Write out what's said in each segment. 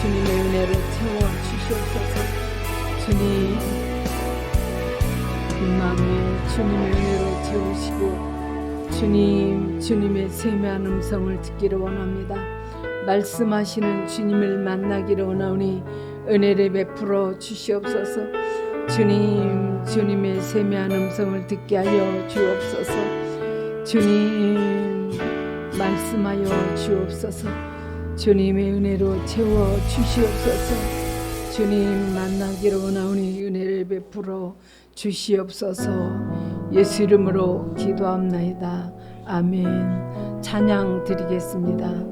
주님의 은혜로 채워주시옵소서. 주님, 마음에 주님의 은혜로 채우시고 주님의 세미한 음성을 듣기를 원합니다. 말씀하시는 주님을 만나기를 원하오니 은혜를 베풀어 주시옵소서. 주님의 세미한 음성을 듣게 하여 주옵소서. 주님, 말씀하여 주옵소서. 주님의 은혜로 채워 주시옵소서. 주님 만나기를 원하오니 은혜를 베풀어 주시옵소서. 예수 이름으로 기도합나이다. 아멘. 찬양 드리겠습니다.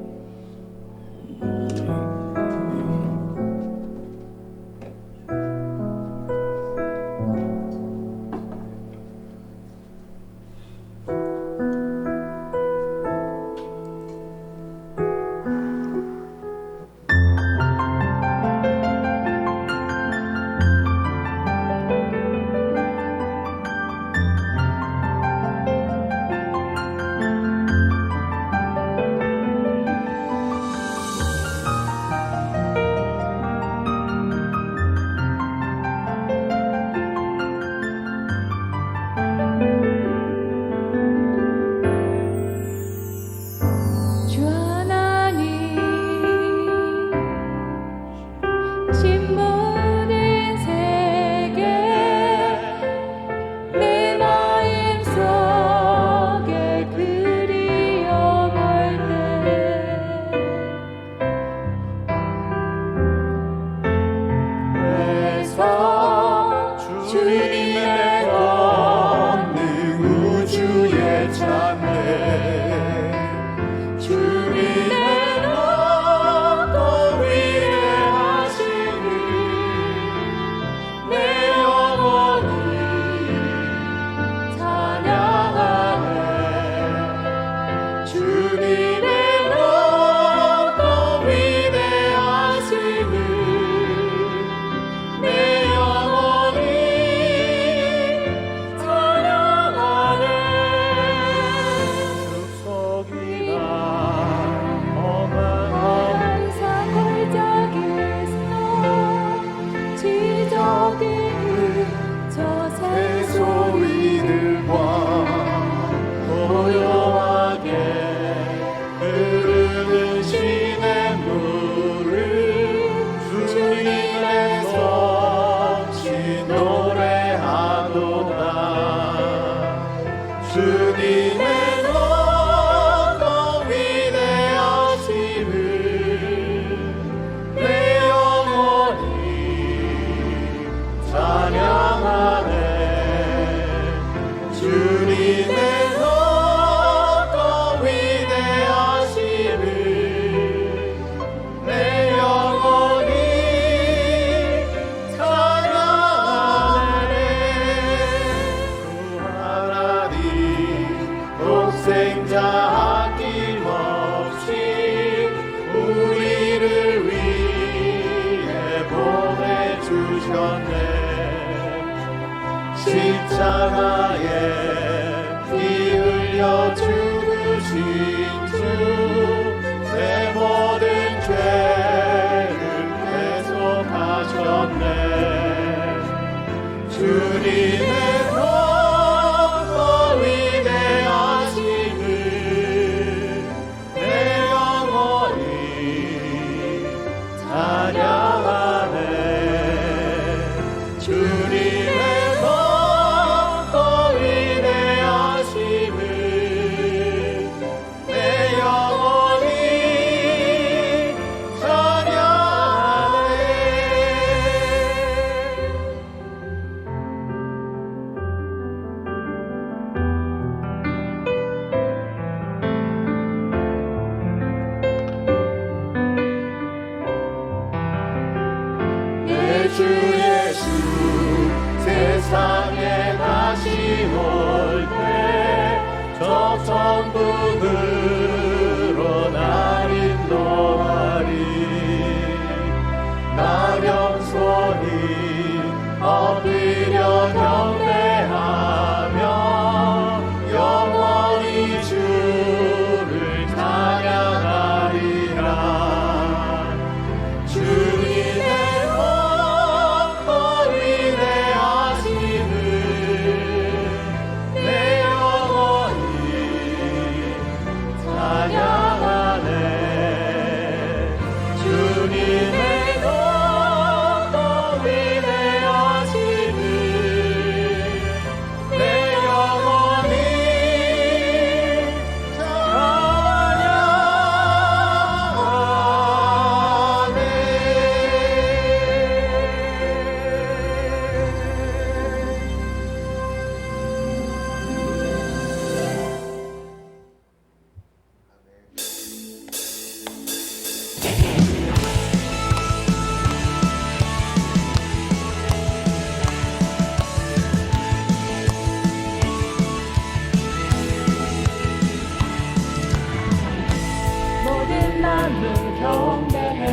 경배해.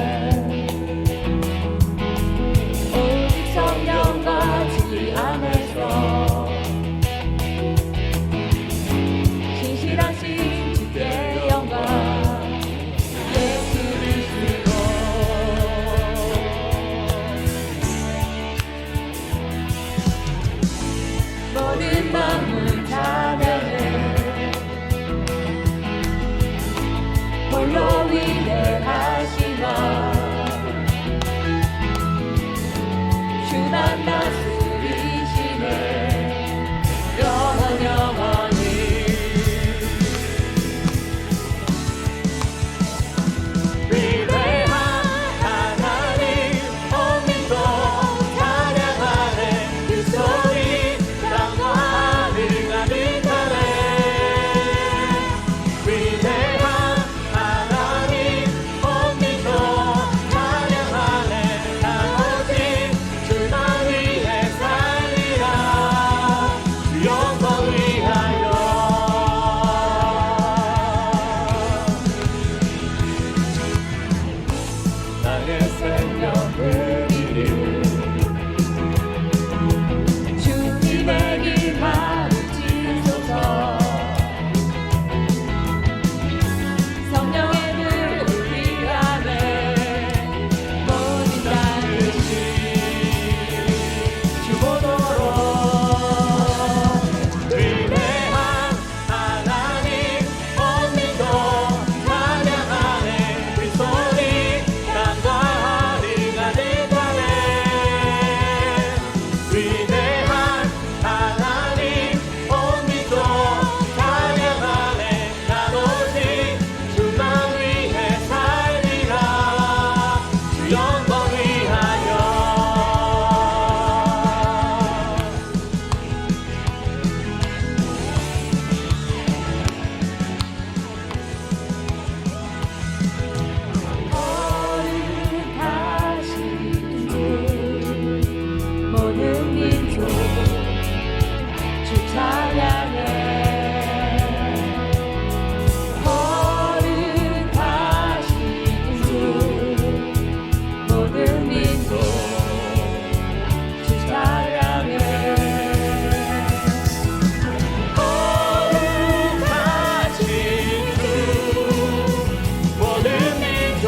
오직 성령과 주의 안에서 신실하신 주께 영광. 예수 그리스도 모든 만물 찬양해. 홀로 위대하시나 주난 다스리시네 영원히. 위대한 하나님 온 민족 찬양하네. 그 소리 땅과 하늘 가득하네. 위대한 하나님 온 민족 찬양하네. 난 오직 주만 위해 살리라. 주 영광 위하여. 나의 생명 드리리. 주님의 길 가르치소서. 성령의 불을 위하네. 모든 자들이 주보도록. 위대한 하나님 온 민족 찬양하네. 그 소리 땅과 하늘 가득하네. 위대한 하나님 온 민족 찬양하네. 난 오직 주만 위해 살리라. 주 영광 위하여. 거룩하신 주 모든 민족 주 찬양해. 거룩하신 주 모든 민족 주 찬양해. 거룩하신 주 모든 민족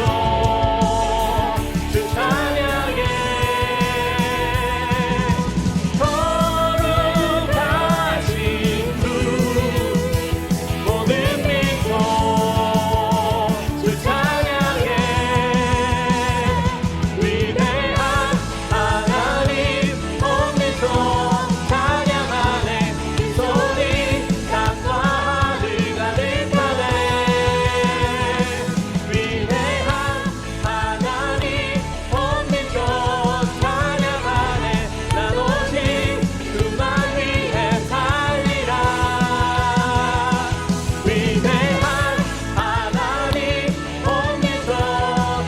주 찬양해. 거룩하신 주 모든 민족 주 찬양해. 위대한 하나님 온 민족 찬양하네. 그 소리 땅과 하늘 가득하네. 위대한 하나님 온 민족 찬양하네. 난 오직 주만 위해 살리라. 위대한 하나님 온 민족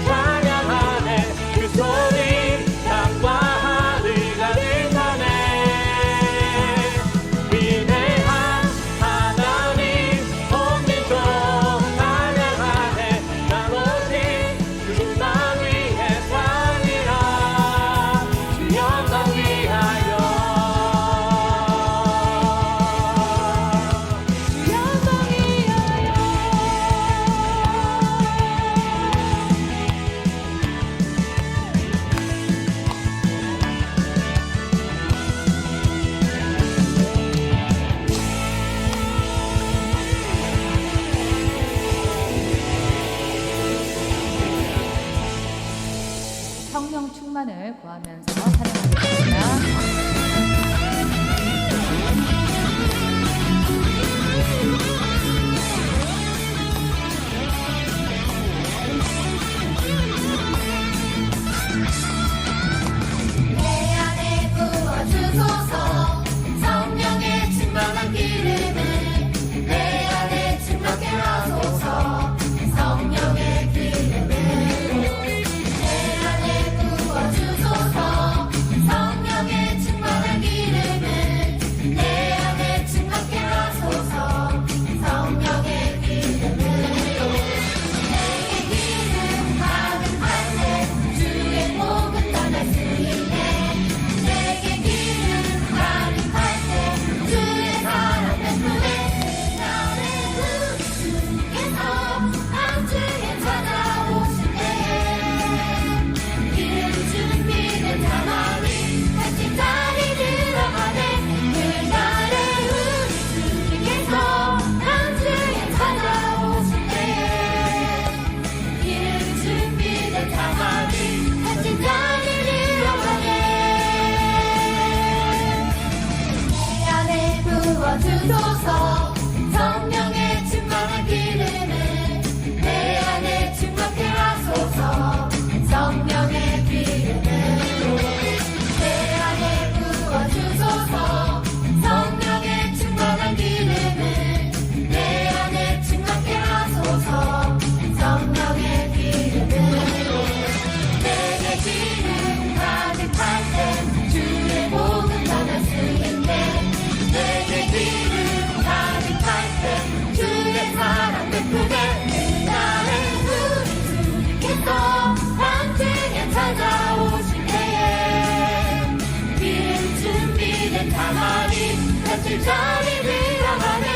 찬양하네. 그 소리 땅과 하늘 가득하네. 위대한 하나님 온 민족 찬양하네. 난 오직 주만 위해 살리라. 주 영광 위하여. 주 영광 위하여. 성령 충만을 구하면서 찬양하겠습니다. 내 안에 부어주소서. 성령의 충만한 기름을 내 안에 충만케 하소서. 성령의 기름을 내 안에 부어주소서. 성령의 충만한 같이 자리 들어가네.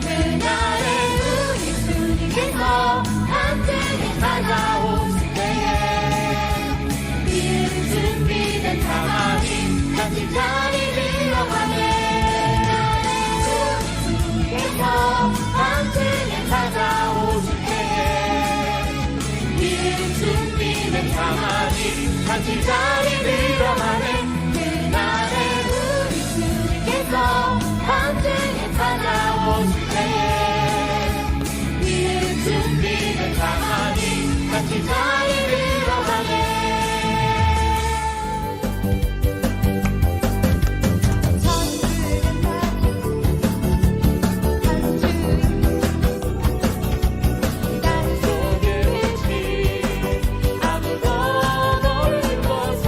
그날에 우리 주님께서 함께 찾아오실 때에 이름 준비된 사람이 같이 자리 들어가네. 주님께서 함께 찾아오실 때에 이름 준비된 사람이 같이 자리 들어가네. 그날에 우리 주님께서 함께 찾아오실 때에 이름 준비된 사람이 같이 자리 들어가네. 속에 혹시 아무도 모르는 곳서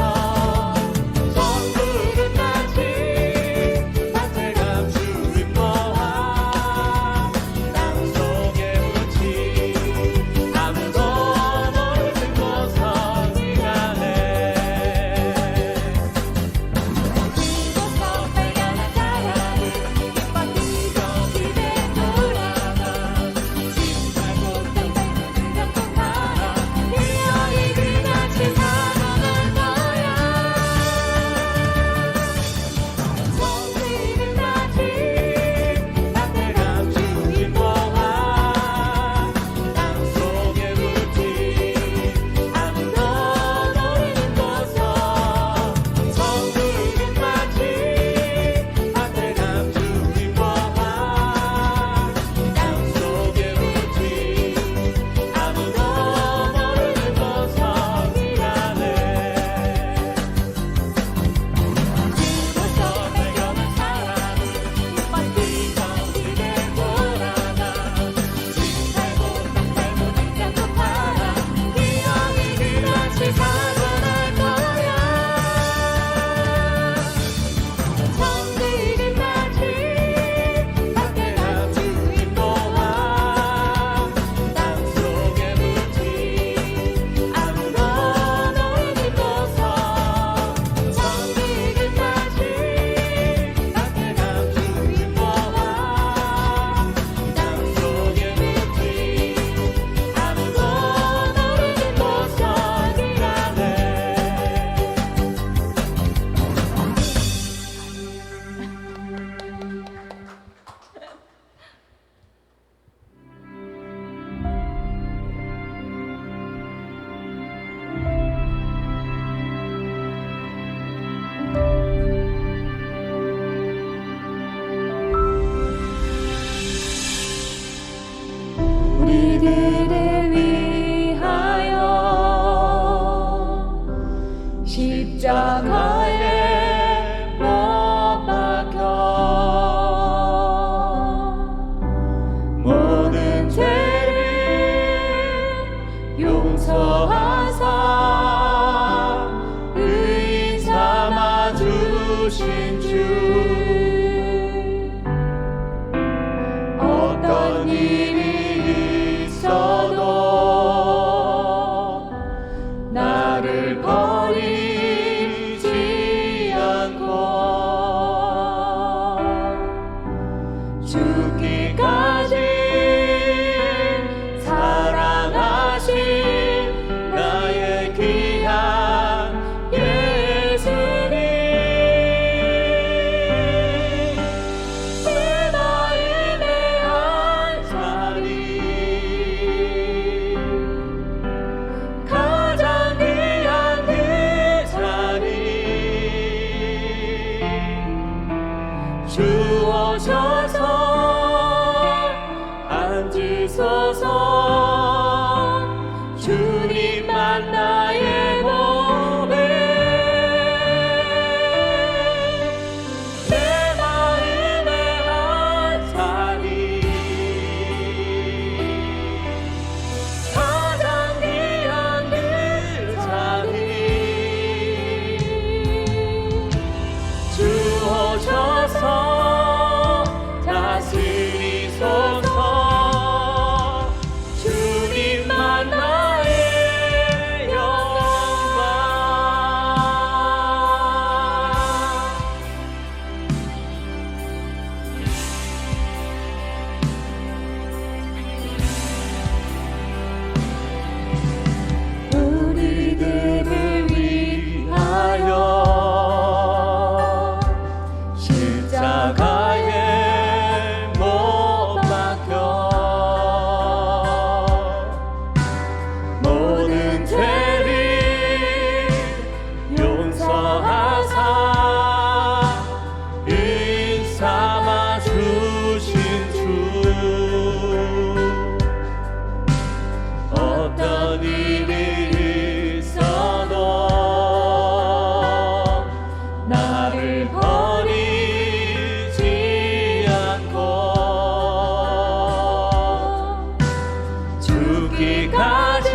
죽기까지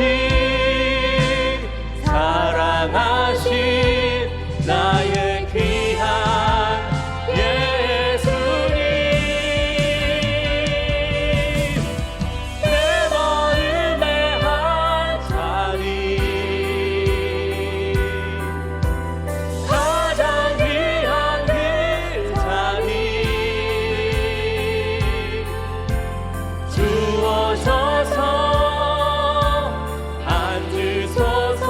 사랑하신 나의 귀한 예수님, 내 마음의 한 자리, 가장 귀한 그 자리 주어져서 앉으소서.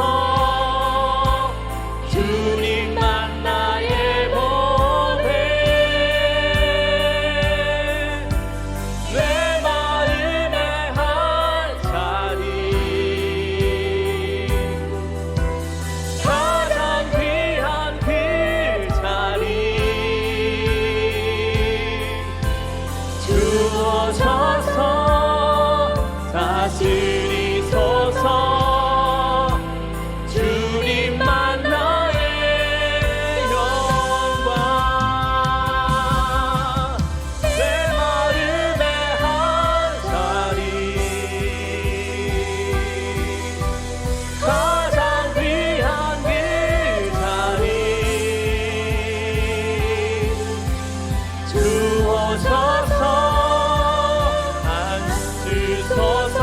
주님만 나의 보배, 내 마음의 한 자리, 가장 귀한 그 자리 주어져서 다스리소서. 주님만 나의 영광, 내 마음의 한 자리, 가장 귀한 그 자리 주어져서 앉으소서.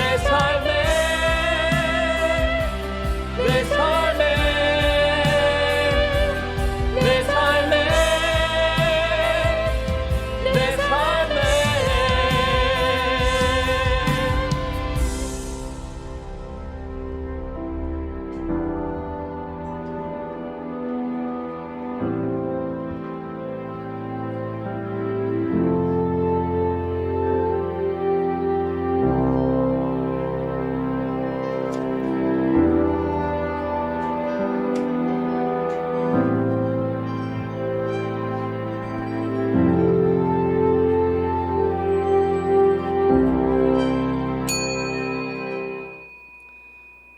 내 삶에 내 삶에 내 삶에 내 삶에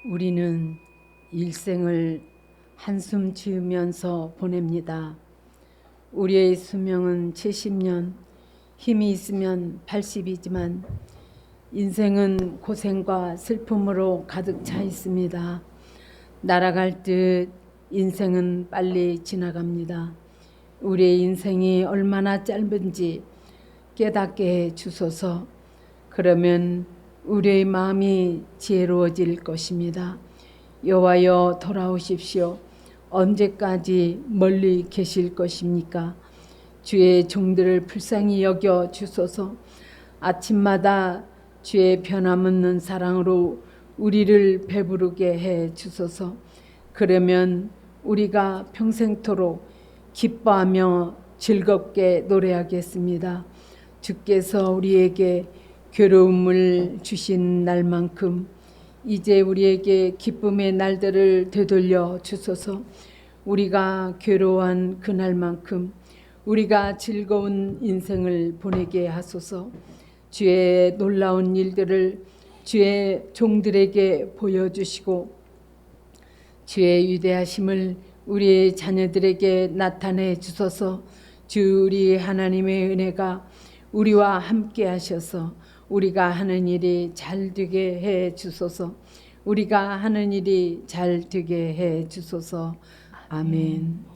우리는 일생을 한숨 지으면서 보냅니다. 우리의 수명은 70년, 힘이 있으면 80이지만 인생은 고생과 슬픔으로 가득 차 있습니다. 날아갈 듯 인생은 빨리 지나갑니다. 우리의 인생이 얼마나 짧은지 깨닫게 해 주소서. 그러면 우리의 마음이 지혜로워질 것입니다. 여호와여 돌아오십시오. 언제까지 멀리 계실 것입니까? 주의 종들을 불쌍히 여겨 주소서. 아침마다 주의 변함없는 사랑으로 우리를 배부르게 해 주소서. 그러면 우리가 평생토록 기뻐하며 즐겁게 노래하겠습니다. 주께서 우리에게 괴로움을 주신 날만큼 이제 우리에게 기쁨의 날들을 되돌려 주소서. 우리가 괴로워한 그날만큼 우리가 즐거운 인생을 보내게 하소서. 주의 놀라운 일들을 주의 종들에게 보여주시고 주의 위대하심을 우리의 자녀들에게 나타내 주소서. 주 우리 하나님의 은혜가 우리와 함께 하셔서 우리가 하는 일이 잘 되게 해 주소서. 우리가 하는 일이 잘 되게 해 주소서. 아멘.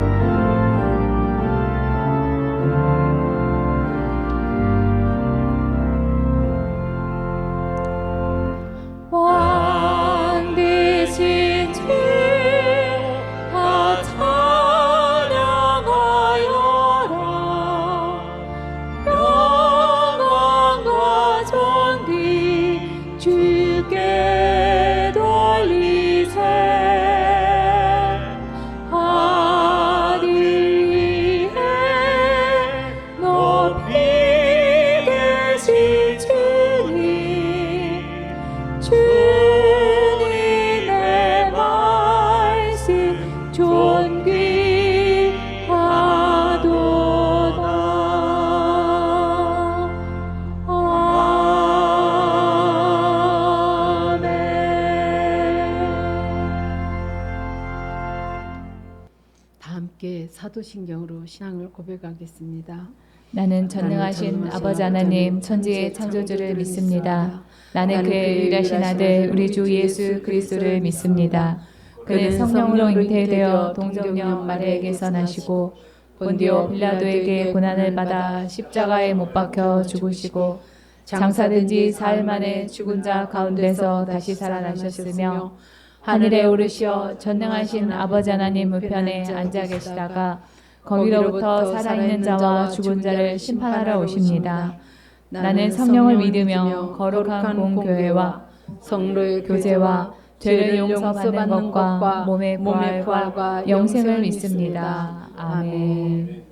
왕 되신 주 다 찬양하여라. 영광과 존귀 주께 돌리세. 하늘 위에 높이 계신 주님, 주님의 말씀 존귀하도다. 아멘. 다 함께 사도신경으로 신앙을 고백하겠습니다. 나는 전능하신 아버지 하나님 천지의 창조주를 믿습니다. 나는 그의 유일하신 아들 우리 주 예수 그리스도를 믿습니다. 그는 성령으로 잉태되어 동정녀 마리아에게서 나시고 본디오 빌라도에게 고난을 받아 십자가에 못 박혀 죽으시고 장사된 지 사흘 만에 죽은 자 가운데서 다시 살아나셨으며 하늘에 오르시어 전능하신 아버지 하나님 우편에 앉아 계시다가 거기로부터 살아있는 자와 죽은 자를 심판하러 오십니다. 나는 성령을 믿으며 거룩한 공교회와 성로의 교제와 죄를 용서받는 것과 몸의 부활과 영생을 믿습니다. 아멘.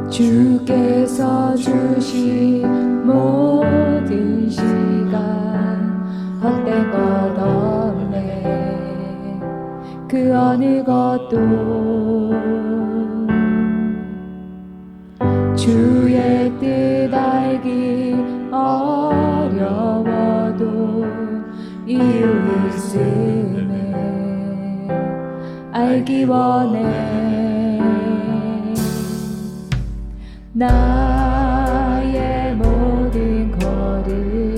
주께서 주신 모든 시간 헛된 것 없네. 그 어느 것도 주의 뜻 알기 어려워도 이유 있음에 알기 원해. 나의 모든 걸음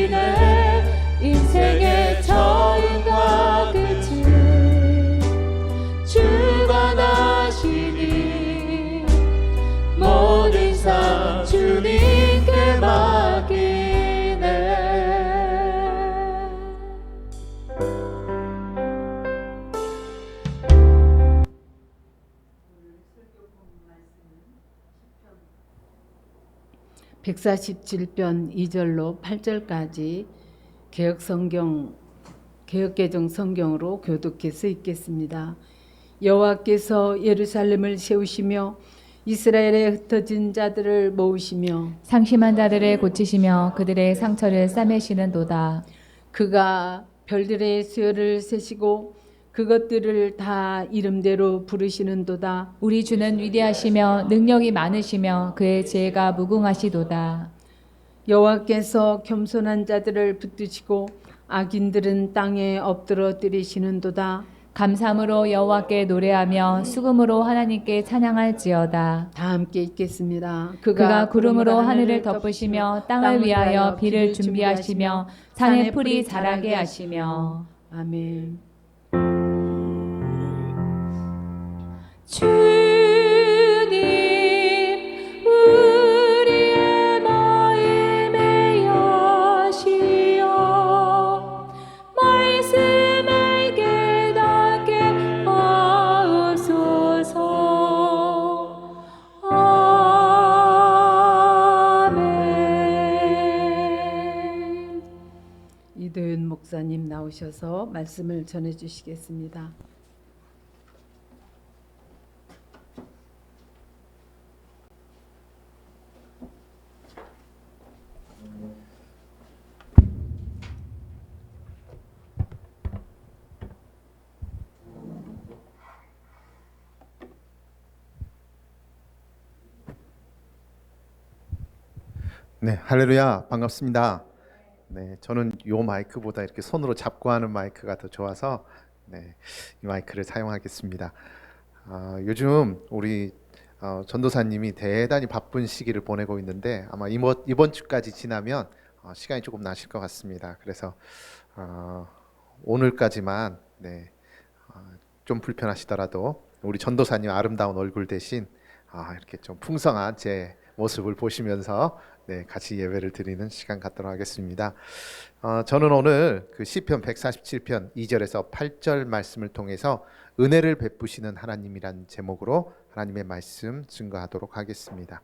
하시네. 인생의 처음과 끝을 주관하시니 모든 삶 주님께 맡기네. (147편) 2절로 8절까지 개역개정 성경으로 교독해서 읽겠습니다. 여호와께서 예루살렘을 세우시며 이스라엘에 흩어진 자들을 모으시며 상심한 자들을 고치시며 그들의 상처를 싸매시는도다. 그가 별들의 수요를 세시고 그것들을 다 이름대로 부르시는도다. 우리 주는 위대하시며 능력이 많으시며 그의 지혜가 무궁하시도다. 여호와께서 겸손한 자들을 붙드시고 악인들은 땅에 엎드러뜨리시는도다. 감사함으로 여호와께 노래하며 수금으로 하나님께 찬양할지어다. 다 함께 읽겠습니다. 그가 구름으로 하늘을 덮으시며 땅을 위하여 비를 준비하시며 산에 풀이 자라게 하시며. 아멘. 주님 우리의 마음에 여시어 말씀을 깨닫게 하옵소서. 아멘. 이도윤 목사님 나오셔서 말씀을 전해 주시겠습니다. 네, 할렐루야, 반갑습니다. 네, 저는 요 마이크보다 이렇게 손으로 잡고 하는 마이크가 더 좋아서 이 마이크를 사용하겠습니다. 요즘 우리 전도사님이 대단히 바쁜 시기를 보내고 있는데 아마 이번 주까지 지나면 시간이 조금 나실 것 같습니다. 그래서 오늘까지만 좀 불편하시더라도 우리 전도사님 아름다운 얼굴 대신 이렇게 좀 풍성한 제 모습을 보시면서 같이 예배를 드리는 시간 갖도록 하겠습니다. 저는 오늘 그 시편 147편 2절에서 8절 말씀을 통해서 은혜를 베푸시는 하나님이란 제목으로 하나님의 말씀 증거하도록 하겠습니다.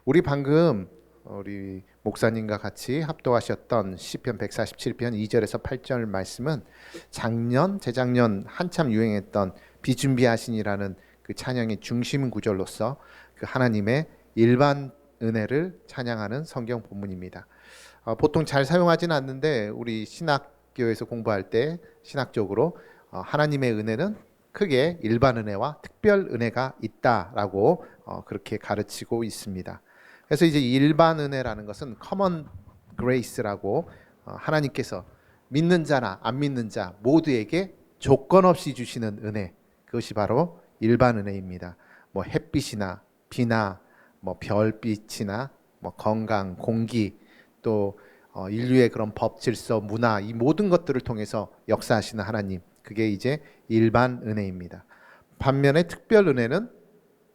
우리 방금 우리 목사님과 같이 합독하셨던 시편 147편 2절에서 8절 말씀은 재작년 한참 유행했던 비준비하신이라는 그 찬양의 중심 구절로서 그 하나님의 일반 은혜를 찬양하는 성경 본문입니다. 보통 잘 사용하지는 않는데 우리 신학교에서 공부할 때 신학적으로 하나님의 은혜는 크게 일반 은혜와 특별 은혜가 있다라고 그렇게 가르치고 있습니다. 그래서 이제 일반 은혜라는 것은 common grace라고 하나님께서 믿는 자나 안 믿는 자 모두에게 조건 없이 주시는 은혜, 그것이 바로 일반 은혜입니다. 뭐 햇빛이나 비나 뭐 별빛이나 뭐 건강, 공기, 또 인류의 그런 법, 질서, 문화, 이 모든 것들을 통해서 역사하시는 하나님, 그게 이제 일반 은혜입니다. 반면에 특별 은혜는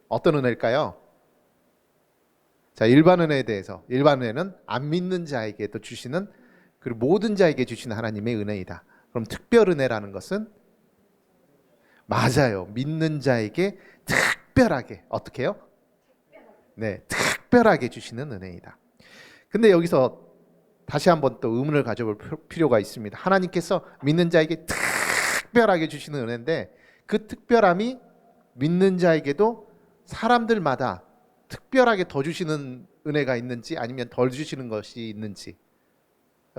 어떤 은혜일까요? 자, 일반 은혜에 대해서, 일반 은혜는 안 믿는 자에게도 주시는, 그리고 모든 자에게 주시는 하나님의 은혜이다. 그럼 특별 은혜라는 것은 맞아요. 믿는 자에게 특별하게 어떻게 해요? 특별하게 주시는 은혜이다. 근데 여기서 다시 한번 또 의문을 가져볼 필요가 있습니다. 하나님께서 믿는 자에게 특별하게 주시는 은혜인데 그 특별함이 믿는 자에게도 사람들마다 특별하게 더 주시는 은혜가 있는지 아니면 덜 주시는 것이 있는지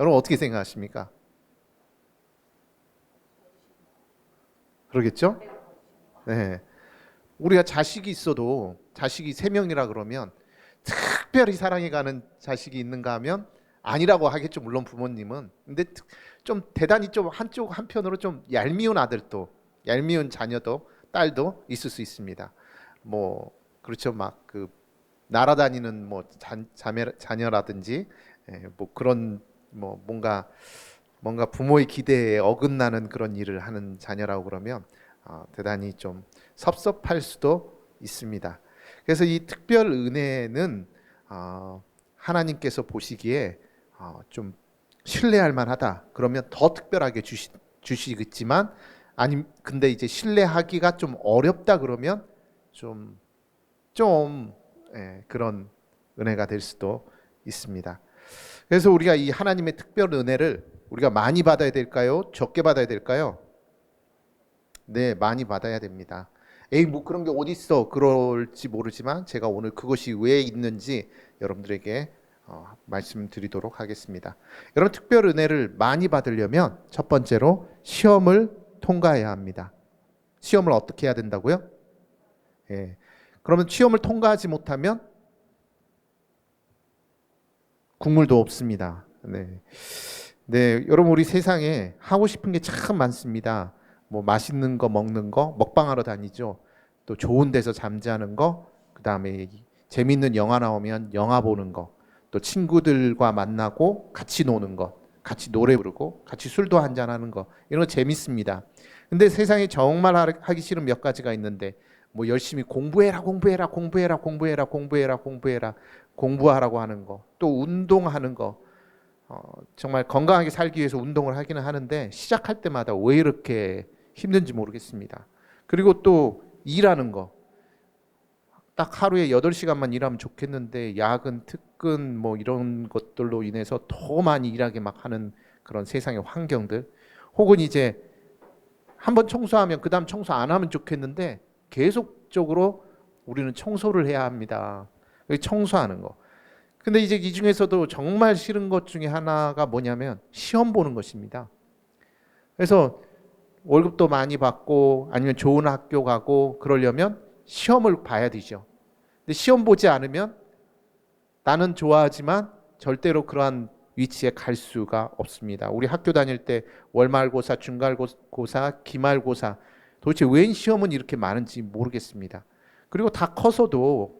여러분 어떻게 생각하십니까? 그러겠죠? 네. 우리가 자식이 있어도 자식이 3명이라 그러면 특별히 사랑해가는 자식이 있는가 하면 아니라고 하겠죠. 물론 부모님은. 근데 좀 대단히 좀 한편으로 좀 얄미운 아들도, 얄미운 자녀도, 딸도 있을 수 있습니다. 뭐 그렇죠. 막 그 날아다니는 뭐 자녀라든지 뭐 그런 뭐 뭔가 부모의 기대에 어긋나는 그런 일을 하는 자녀라고 그러면 대단히 좀 섭섭할 수도 있습니다. 그래서 이 특별 은혜는 하나님께서 보시기에 좀 신뢰할 만하다 그러면 더 특별하게 주시겠지만, 아니 근데 이제 신뢰하기가 좀 어렵다 그러면 좀 그런 은혜가 될 수도 있습니다. 그래서 우리가 이 하나님의 특별 은혜를 우리가 많이 받아야 될까요? 적게 받아야 될까요? 네, 많이 받아야 됩니다. 에이, 뭐 그런 게 어디 있어? 그럴지 모르지만 제가 오늘 그것이 왜 있는지 여러분들에게 말씀드리도록 하겠습니다. 여러분, 특별 은혜를 많이 받으려면 첫 번째로 시험을 통과해야 합니다. 시험을 어떻게 해야 된다고요? 예. 그러면 시험을 통과하지 못하면 국물도 없습니다. 네. 네, 여러분, 우리 세상에 하고 싶은 게 참 많습니다. 뭐 맛있는 거 먹는 거, 먹방하러 다니죠. 또 좋은 데서 잠자는 거, 그다음에 재밌는 영화 나오면 영화 보는 거, 또 친구들과 만나고 같이 노는 거, 같이 노래 부르고 같이 술도 한잔 하는 거, 이런 거 재밌습니다. 근데 세상에 정말 하기 싫은 몇 가지가 있는데, 뭐 열심히 공부하라고 하는 거, 또 운동하는 거, 정말 건강하게 살기 위해서 운동을 하기는 하는데 시작할 때마다 왜 이렇게 힘든지 모르겠습니다. 그리고 또 일하는 거, 딱 하루에 8시간만 일하면 좋겠는데 야근, 특근 뭐 이런 것들로 인해서 더 많이 일하게 막 하는 그런 세상의 환경들, 혹은 이제 한번 청소하면 그 다음 청소 안 하면 좋겠는데 계속적으로 우리는 청소를 해야 합니다. 청소하는 거. 근데 이제 이 중에서도 정말 싫은 것 중에 하나가 뭐냐면 시험 보는 것입니다. 그래서 월급도 많이 받고 아니면 좋은 학교 가고 그러려면 시험을 봐야 되죠. 근데 시험 보지 않으면 나는 좋아하지만 절대로 그러한 위치에 갈 수가 없습니다. 우리 학교 다닐 때 월말고사, 중간고사, 기말고사, 도대체 웬 시험은 이렇게 많은지 모르겠습니다. 그리고 다 커서도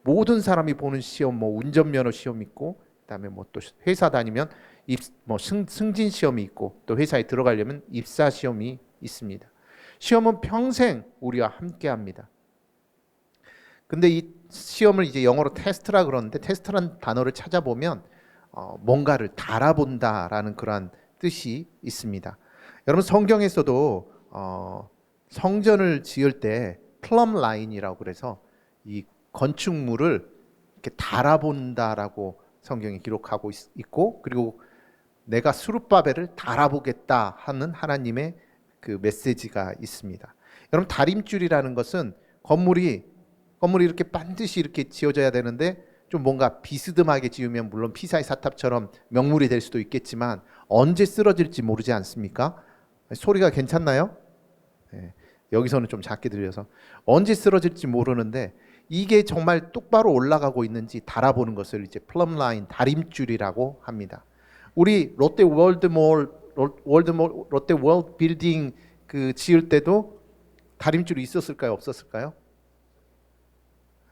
모든 사람이 보는 시험, 뭐 운전면허 시험 있고, 그다음에 뭐 또 회사 다니면 승진 시험이 있고, 또 회사에 들어가려면 입사 시험이 있습니다. 시험은 평생 우리와 함께합니다. 근데 이 시험을 이제 영어로 테스트라 그러는데, 테스트라는 단어를 찾아보면 뭔가를 달아본다라는 그러한 뜻이 있습니다. 여러분, 성경에서도 성전을 지을 때 플럼 라인이라고 그래서 이 건축물을 이렇게 달아본다라고 성경이 기록하고 있고, 그리고 내가 스룹바벨을 달아보겠다 하는 하나님의 그 메시지가 있습니다. 여러분, 다림줄이라는 것은 건물이 이렇게 반드시 이렇게 지어져야 되는데 좀 뭔가 비스듬하게 지으면 물론 피사의 사탑처럼 명물이 될 수도 있겠지만 언제 쓰러질지 모르지 않습니까? 소리가 괜찮나요? 네, 여기서는 좀 작게 들려서 언제 쓰러질지 모르는데 이게 정말 똑바로 올라가고 있는지 달아보는 것을 이제 플럼 라인, 다림줄이라고 합니다. 우리 롯데 월드 빌딩 그 지을 때도 다림줄이 있었을까요? 없었을까요?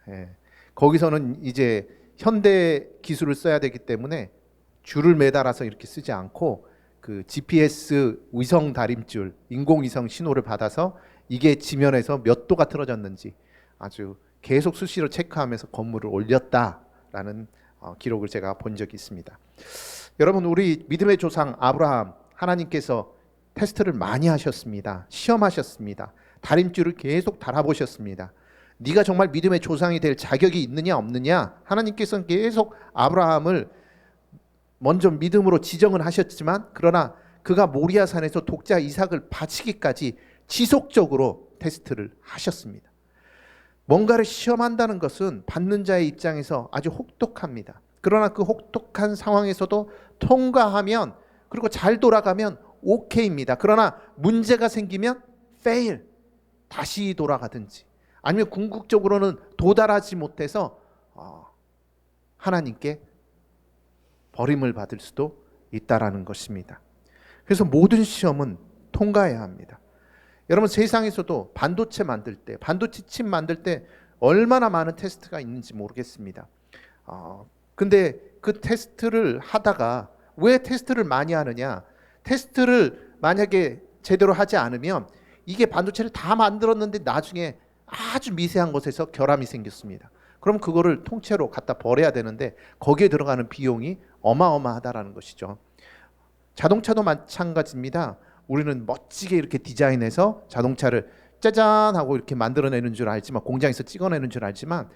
예. 거기서는 이제 현대 기술을 써야 되기 때문에 줄을 매달아서 이렇게 쓰지 않고 그 GPS 위성 다림줄, 인공위성 신호를 받아서 이게 지면에서 몇 도가 틀어졌는지 아주 계속 수시로 체크하면서 건물을 올렸다라는 기록을 제가 본 적이 있습니다. 여러분, 우리 믿음의 조상 아브라함, 하나님께서 테스트를 많이 하셨습니다. 시험하셨습니다. 다림줄을 계속 달아보셨습니다. 네가 정말 믿음의 조상이 될 자격이 있느냐 없느냐, 하나님께서는 계속 아브라함을 먼저 믿음으로 지정은 하셨지만, 그러나 그가 모리아산에서 독자 이삭을 바치기까지 지속적으로 테스트를 하셨습니다. 뭔가를 시험한다는 것은 받는 자의 입장에서 아주 혹독합니다. 그러나 그 혹독한 상황에서도 통과하면, 그리고 잘 돌아가면 오케이입니다. 그러나 문제가 생기면 fail, 다시 돌아가든지 아니면 궁극적으로는 도달하지 못해서 하나님께 버림을 받을 수도 있다라는 것입니다. 그래서 모든 시험은 통과해야 합니다. 여러분, 세상에서도 반도체 만들 때, 반도체 칩 만들 때 얼마나 많은 테스트가 있는지 모르겠습니다. 근데 그 테스트를 하다가 왜 테스트를 많이 하느냐? 테스트를 만약에 제대로 하지 않으면 이게 반도체를 다 만들었는데 나중에 아주 미세한 것에서 결함이 생겼습니다. 그럼 그거를 통째로 갖다 버려야 되는데 거기에 들어가는 비용이 어마어마하다라는 것이죠. 자동차도 마찬가지입니다. 우리는 멋지게 이렇게 디자인해서 자동차를 짜잔 하고 이렇게 만들어내는 줄 알지만, 공장에서 찍어내는 줄 알지만,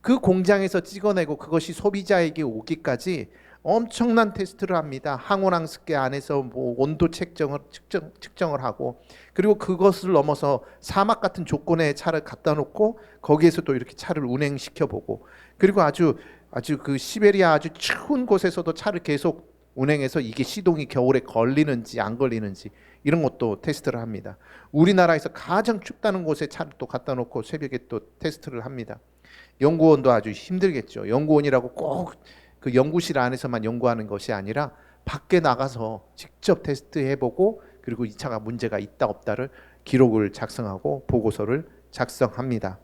그 공장에서 찍어내고 그것이 소비자에게 오기까지 엄청난 테스트를 합니다. 항온항습계 안에서 뭐 온도 측정을 하고, 그리고 그것을 넘어서 사막 같은 조건의 차를 갖다 놓고 거기에서 또 이렇게 차를 운행시켜 보고, 그리고 아주 그 시베리아 아주 추운 곳에서도 차를 계속 운행해서 이게 시동이 겨울에 걸리는지 안 걸리는지 이런 것도 테스트를 합니다. 우리나라에서 가장 춥다는 곳에 차를 또 갖다 놓고 새벽에 또 테스트를 합니다. 연구원도 아주 힘들겠죠. 연구원이라고 꼭 그 연구실 안에서만 연구하는 것이 아니라 밖에 나가서 직접 테스트해보고, 그리고 이 차가 문제가 있다 없다를 기록을 작성하고 보고서를 작성합니다.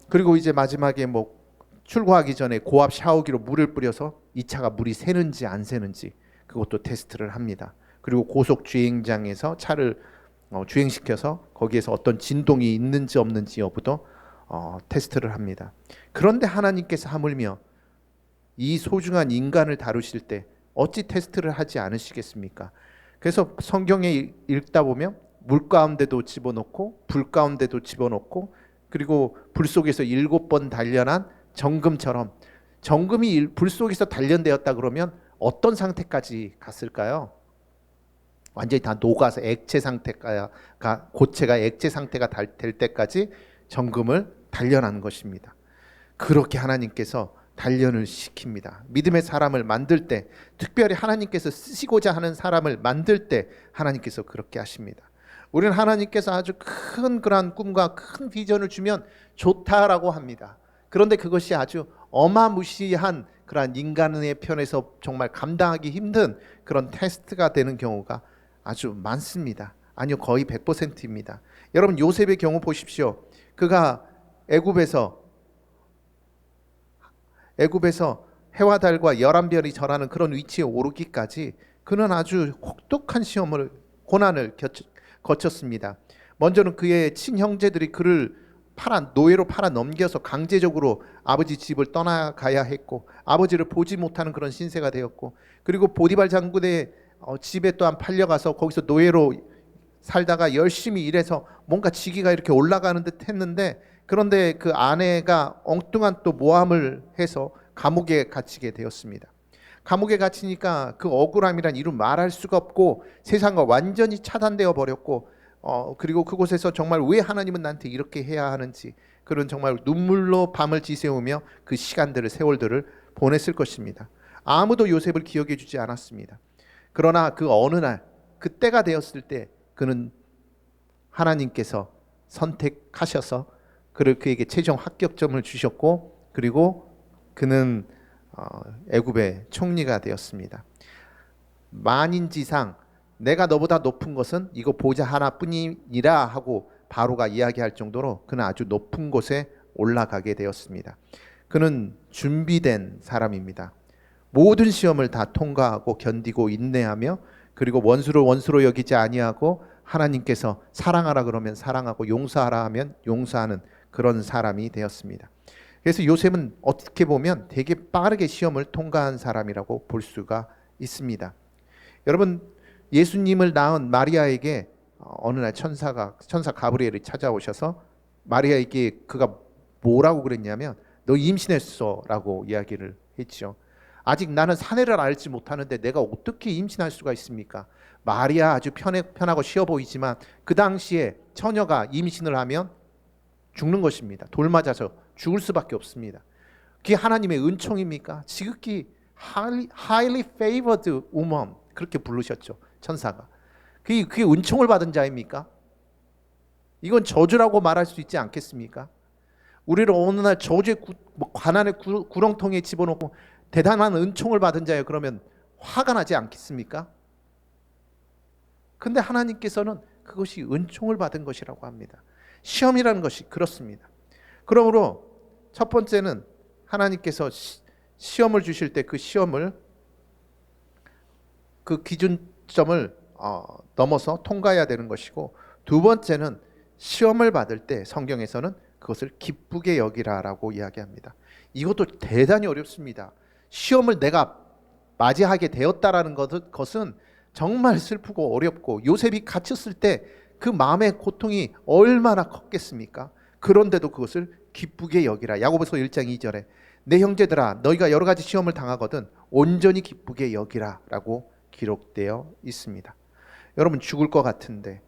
그리고 이제 마지막에 뭐 출고하기 전에 고압 샤워기로 물을 뿌려서 이 차가 물이 새는지 안 새는지 그것도 테스트를 합니다. 그리고 고속 주행장에서 차를 주행시켜서 거기에서 어떤 진동이 있는지 없는지 여부도 테스트를 합니다. 그런데 하나님께서 하물며 이 소중한 인간을 다루실 때 어찌 테스트를 하지 않으시겠습니까? 그래서 성경에 읽다 보면 물 가운데도 집어넣고 불 가운데도 집어넣고, 그리고 불 속에서 7번 단련한 정금처럼, 정금이 불 속에서 단련되었다 그러면 어떤 상태까지 갔을까요? 완전히 다 녹아서 액체 상태가, 고체가 액체 상태가 될 때까지 정금을 단련하는 것입니다. 그렇게 하나님께서 단련을 시킵니다. 믿음의 사람을 만들 때, 특별히 하나님께서 쓰시고자 하는 사람을 만들 때 하나님께서 그렇게 하십니다. 우리는 하나님께서 아주 큰 그러한 꿈과 큰 비전을 주면 좋다라고 합니다. 그런데 그것이 아주 어마무시한 그러한 인간의 편에서 정말 감당하기 힘든 그런 테스트가 되는 경우가 아주 많습니다. 아니요, 거의 100%입니다. 여러분, 요셉의 경우 보십시오. 그가 애굽에서 해와 달과 11별이 절하는 그런 위치에 오르기까지 그는 아주 혹독한 고난을 거쳤습니다. 먼저는 그의 친형제들이 그를 노예로 팔아 넘겨서 강제적으로 아버지 집을 떠나가야 했고, 아버지를 보지 못하는 그런 신세가 되었고, 그리고 보디발 장군의 집에 또한 팔려가서 거기서 노예로 살다가 열심히 일해서 뭔가 직위가 이렇게 올라가는 듯 했는데, 그런데 그 아내가 엉뚱한 또 모함을 해서 감옥에 갇히게 되었습니다. 감옥에 갇히니까 그 억울함이란 이루 말할 수가 없고 세상과 완전히 차단되어 버렸고, 그리고 그곳에서 정말 왜 하나님은 나한테 이렇게 해야 하는지, 그런 정말 눈물로 밤을 지새우며 그 시간들을, 세월들을 보냈을 것입니다. 아무도 요셉을 기억해 주지 않았습니다. 그러나 그 어느 날, 그때가 되었을 때 그는 하나님께서 선택하셔서 그에게 최종 합격점을 주셨고, 그리고 그는 애굽의 총리가 되었습니다. 만인지상 내가 너보다 높은 것은 이거 보좌 하나뿐이니라 하고 바로가 이야기할 정도로 그는 아주 높은 곳에 올라가게 되었습니다. 그는 준비된 사람입니다. 모든 시험을 다 통과하고 견디고 인내하며, 그리고 원수를 원수로 여기지 아니하고 하나님께서 사랑하라 그러면 사랑하고 용서하라 하면 용서하는 그런 사람이 되었습니다. 그래서 요셉은 어떻게 보면 되게 빠르게 시험을 통과한 사람이라고 볼 수가 있습니다. 여러분, 예수님을 낳은 마리아에게 어느 날 천사 가브리엘이 찾아오셔서 마리아에게 그가 뭐라고 그랬냐면 너 임신했어 라고 이야기를 했죠. 아직 나는 사내를 알지 못하는데 내가 어떻게 임신할 수가 있습니까? 마리아 아주 편하고 쉬워 보이지만 그 당시에 처녀가 임신을 하면 죽는 것입니다. 돌 맞아서 죽을 수밖에 없습니다. 그게 하나님의 은총입니까? 지극히 highly favored woman, 그렇게 부르셨죠, 천사가. 그게 은총을 받은 자입니까? 이건 저주라고 말할 수 있지 않겠습니까? 우리를 어느 날 저주의 가난의 구렁텅이에 집어넣고 대단한 은총을 받은 자예요. 그러면 화가 나지 않겠습니까? 근데 하나님께서는 그것이 은총을 받은 것이라고 합니다. 시험이라는 것이 그렇습니다. 그러므로 첫 번째는 하나님께서 시험을 주실 때 그 시험을 그 기준점을 넘어서 통과해야 되는 것이고, 두 번째는 시험을 받을 때 성경에서는 그것을 기쁘게 여기라라고 이야기합니다. 이것도 대단히 어렵습니다. 시험을 내가 맞이하게 되었다라는 것은 정말 슬프고 어렵고, 요셉이 갇혔을 때 그 마음의 고통이 얼마나 컸겠습니까? 그런데도 그것을 기쁘게 여기라. 야고보서 1장 2절에 내 형제들아 너희가 여러 가지 시험을 당하거든 온전히 기쁘게 여기라 라고 기록되어 있습니다. 여러분, 죽을 것 같은데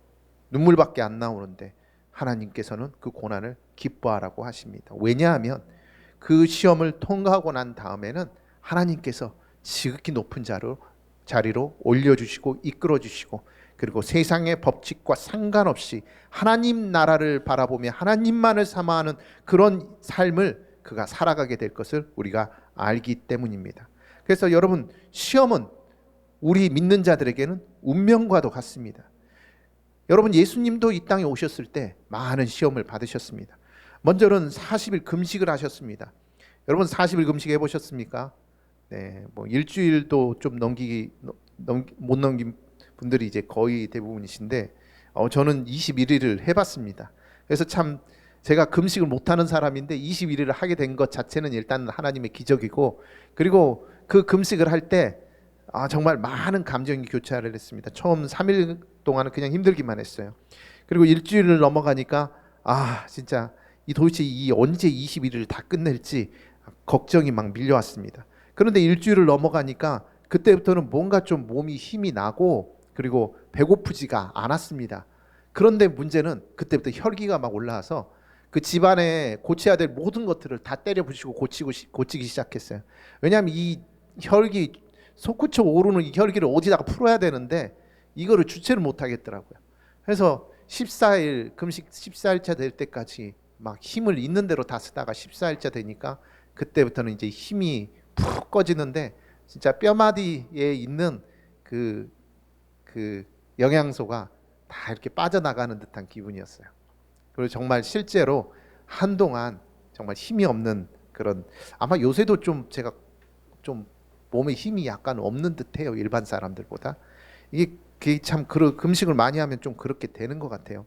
눈물밖에 안 나오는데 하나님께서는 그 고난을 기뻐하라고 하십니다. 왜냐하면 그 시험을 통과하고 난 다음에는 하나님께서 지극히 높은 자리로 올려주시고 이끌어주시고, 그리고 세상의 법칙과 상관없이 하나님 나라를 바라보며 하나님만을 사모하는 그런 삶을 그가 살아가게 될 것을 우리가 알기 때문입니다. 그래서 여러분, 시험은 우리 믿는 자들에게는 운명과도 같습니다. 여러분, 예수님도 이 땅에 오셨을 때 많은 시험을 받으셨습니다. 먼저는 40일 금식을 하셨습니다. 여러분, 40일 금식 해보셨습니까? 네, 뭐 일주일도 좀 못 넘긴 분들이 이제 거의 대부분이신데, 저는 21일을 해봤습니다. 그래서 참 제가 금식을 못하는 사람인데 21일을 하게 된 것 자체는 일단 하나님의 기적이고, 그리고 그 금식을 할 때 정말 많은 감정이 교차를 했습니다. 처음 3일 동안은 그냥 힘들기만 했어요. 그리고 일주일을 넘어가니까 진짜 도대체 언제 21일을 다 끝낼지 걱정이 막 밀려왔습니다. 그런데 일주일을 넘어가니까 그때부터는 뭔가 좀 몸이 힘이 나고, 그리고 배고프지가 않았습니다. 그런데 문제는 그때부터 혈기가 막 올라와서 그 집안에 고쳐야 될 모든 것들을 다 때려 부시고 고치기 시작했어요. 왜냐하면 이 혈기, 솟구쳐 오르는 이 혈기를 어디다가 풀어야 되는데 이거를 주체를 못 하겠더라고요. 그래서 14일 금식 14일차 될 때까지 막 힘을 있는 대로 다 쓰다가 14일차 되니까 그때부터는 이제 힘이 푹 꺼지는데, 진짜 뼈마디에 있는 그 영양소가 다 이렇게 빠져나가는 듯한 기분이었어요. 그리고 정말 실제로 한동안 정말 힘이 없는 그런, 아마 요새도 좀 제가 좀 몸에 힘이 약간 없는 듯해요, 일반 사람들보다. 이게 참 금식을 많이 하면 좀 그렇게 되는 것 같아요.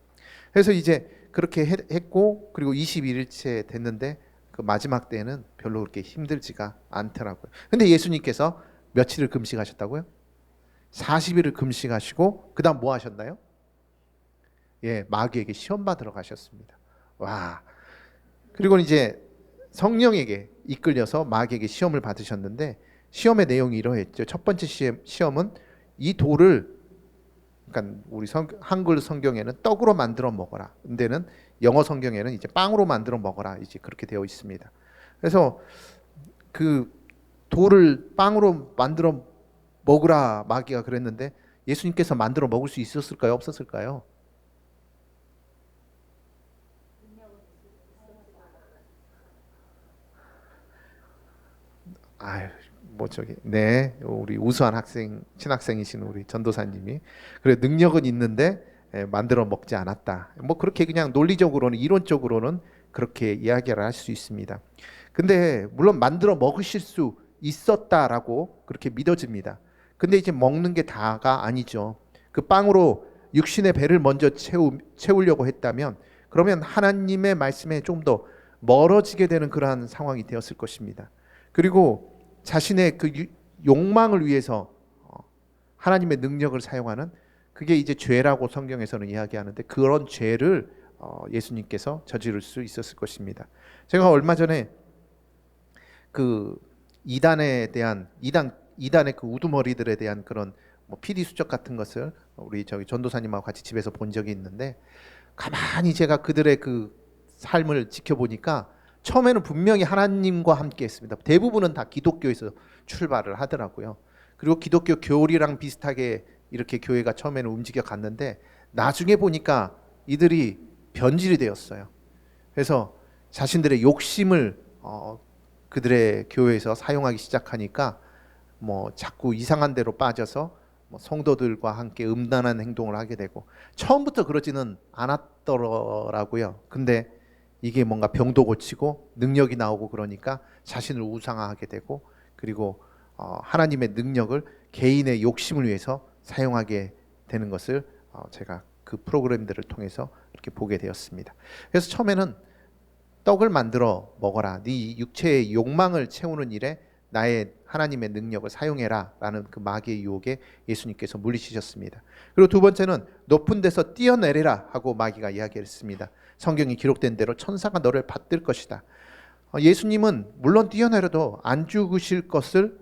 그래서 이제 그렇게 했고, 그리고 21일째 됐는데 그 마지막 때는 별로 그렇게 힘들지가 않더라고요. 근데 예수님께서 며칠을 금식하셨다고요? 40일을 금식하시고 그 다음 뭐 하셨나요? 마귀에게 시험 받으러 가셨습니다. 와. 그리고 이제 성령에게 이끌려서 마귀에게 시험을 받으셨는데, 시험의 내용이 이러했죠. 첫 번째 시험은 이 돌을, 그러니까 우리 한글 성경에는 떡으로 만들어 먹어라. 근데는 영어 성경에는 이제 빵으로 만들어 먹어라. 이제 그렇게 되어 있습니다. 그래서 그 돌을 빵으로 만들어 먹으라 마귀가 그랬는데, 예수님께서 만들어 먹을 수 있었을까요? 없었을까요? 우리 우수한 신학생이신 우리 전도사님이 그래, 능력은 있는데 만들어 먹지 않았다. 뭐 그렇게 그냥 논리적으로는, 이론적으로는 그렇게 이야기를 할 수 있습니다. 근데 물론 만들어 먹으실 수 있었다라고 그렇게 믿어집니다. 근데 이제 먹는 게 다가 아니죠. 그 빵으로 육신의 배를 먼저 채우려고 했다면, 그러면 하나님의 말씀에 좀 더 멀어지게 되는 그러한 상황이 되었을 것입니다. 그리고 자신의 그 욕망을 위해서 하나님의 능력을 사용하는, 그게 이제 죄라고 성경에서는 이야기하는데, 그런 죄를 예수님께서 저지를 수 있었을 것입니다. 제가 얼마 전에 그 이단의 그 우두머리들에 대한 그런 PD 수첩 같은 것을 우리 전도사님하고 같이 집에서 본 적이 있는데, 가만히 제가 그들의 그 삶을 지켜보니까 처음에는 분명히 하나님과 함께 했습니다. 대부분은 다 기독교에서 출발을 하더라고요. 그리고 기독교 교리랑 비슷하게 이렇게 교회가 처음에는 움직여 갔는데, 나중에 보니까 이들이 변질이 되었어요. 그래서 자신들의 욕심을 그들의 교회에서 사용하기 시작하니까 뭐 자꾸 이상한 데로 빠져서 성도들과 함께 음란한 행동을 하게 되고, 처음부터 그러지는 않았더라고요. 근데 이게 뭔가 병도 고치고 능력이 나오고 그러니까 자신을 우상화하게 되고, 그리고 하나님의 능력을 개인의 욕심을 위해서 사용하게 되는 것을 제가 그 프로그램들을 통해서 이렇게 보게 되었습니다. 그래서 처음에는 떡을 만들어 먹어라, 네 육체의 욕망을 채우는 일에 나의 하나님의 능력을 사용해라 라는 그 마귀의 유혹에 예수님께서 물리치셨습니다. 그리고 두 번째는 높은 데서 뛰어내리라 하고 마귀가 이야기했습니다. 성경이 기록된 대로 천사가 너를 받들 것이다. 예수님은 물론 뛰어내려도 안 죽으실 것을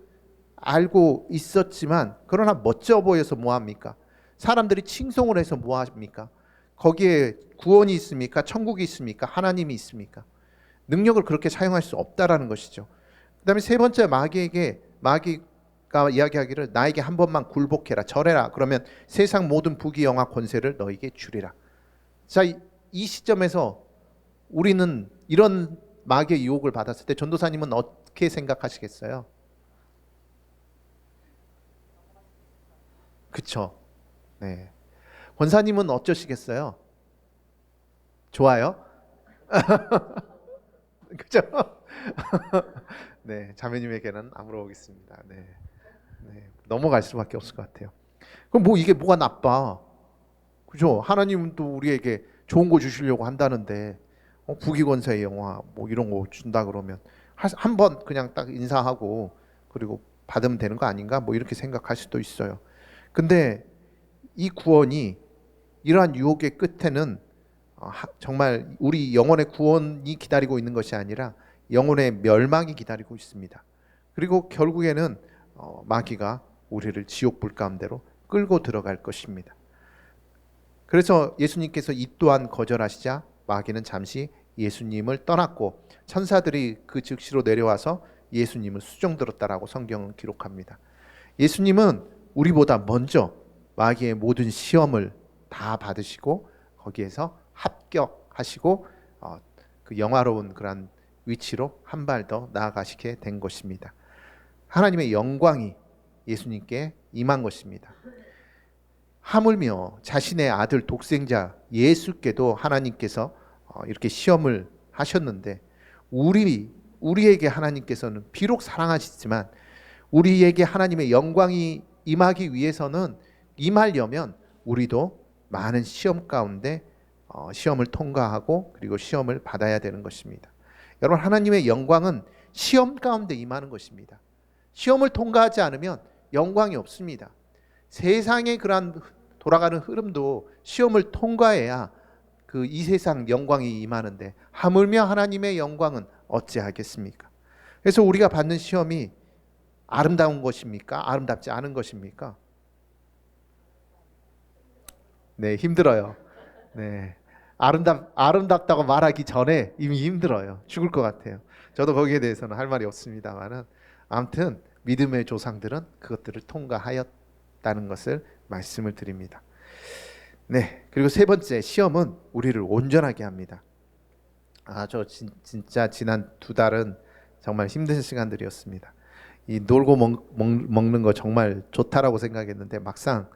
알고 있었지만, 그러나 멋져 보여서 뭐합니까? 사람들이 칭송을 해서 뭐합니까? 거기에 구원이 있습니까? 천국이 있습니까? 하나님이 있습니까? 능력을 그렇게 사용할 수 없다라는 것이죠. 그 다음에 세 번째, 마귀가 이야기하기를 나에게 한 번만 굴복해라, 절해라, 그러면 세상 모든 부귀영화 권세를 너에게 주리라. 자, 이 시점에서 우리는 이런 마귀의 유혹을 받았을 때 전도사님은 어떻게 생각하시겠어요? 그쵸? 네. 권사님은 어쩌시겠어요? 좋아요? 그죠? 네, 자매님에게는 안 물어보겠습니다. 네. 넘어갈 수밖에 없을 것 같아요. 그럼 뭐 이게 뭐가 나빠? 그죠? 하나님은 또 우리에게 좋은 거 주시려고 한다는데 부귀권세의 영화 뭐 이런 거 준다 그러면 한 번 그냥 딱 인사하고 그리고 받으면 되는 거 아닌가? 뭐 이렇게 생각할 수도 있어요. 근데 이 구원이 이러한 유혹의 끝에는 정말 우리 영혼의 구원이 기다리고 있는 것이 아니라 영혼의 멸망이 기다리고 있습니다. 그리고 결국에는 마귀가 우리를 지옥불 가운데로 끌고 들어갈 것입니다. 그래서 예수님께서 이 또한 거절하시자 마귀는 잠시 예수님을 떠났고 천사들이 그 즉시로 내려와서 예수님을 수종들었다라고 성경은 기록합니다. 예수님은 우리보다 먼저 마귀의 모든 시험을 다 받으시고 거기에서 합격하시고 그 영화로운 그런 위치로 한 발 더 나아가시게 된 것입니다. 하나님의 영광이 예수님께 임한 것입니다. 하물며 자신의 아들 독생자 예수께도 하나님께서 이렇게 시험을 하셨는데 우리에게 하나님께서는 비록 사랑하시지만 우리에게 하나님의 영광이 임하려면 우리도 많은 시험 가운데 시험을 통과하고 그리고 시험을 받아야 되는 것입니다. 여러분, 하나님의 영광은 시험 가운데 임하는 것입니다. 시험을 통과하지 않으면 영광이 없습니다. 세상의 그러한 돌아가는 흐름도 시험을 통과해야 그 이 세상 영광이 임하는데 하물며 하나님의 영광은 어찌하겠습니까? 그래서 우리가 받는 시험이 아름다운 것입니까? 아름답지 않은 것입니까? 네, 힘들어요. 네, 아름답다고 말하기 전에 이미 힘들어요. 죽을 것 같아요. 저도 거기에 대해서는 할 말이 없습니다만은 아무튼 믿음의 조상들은 그것들을 통과하였다는 것을 말씀을 드립니다. 네, 그리고 세 번째, 시험은 우리를 온전하게 합니다. 저 진짜 지난 2달은 정말 힘든 시간들이었습니다. 이 놀고 먹는 거 정말 좋다라고 생각했는데 막상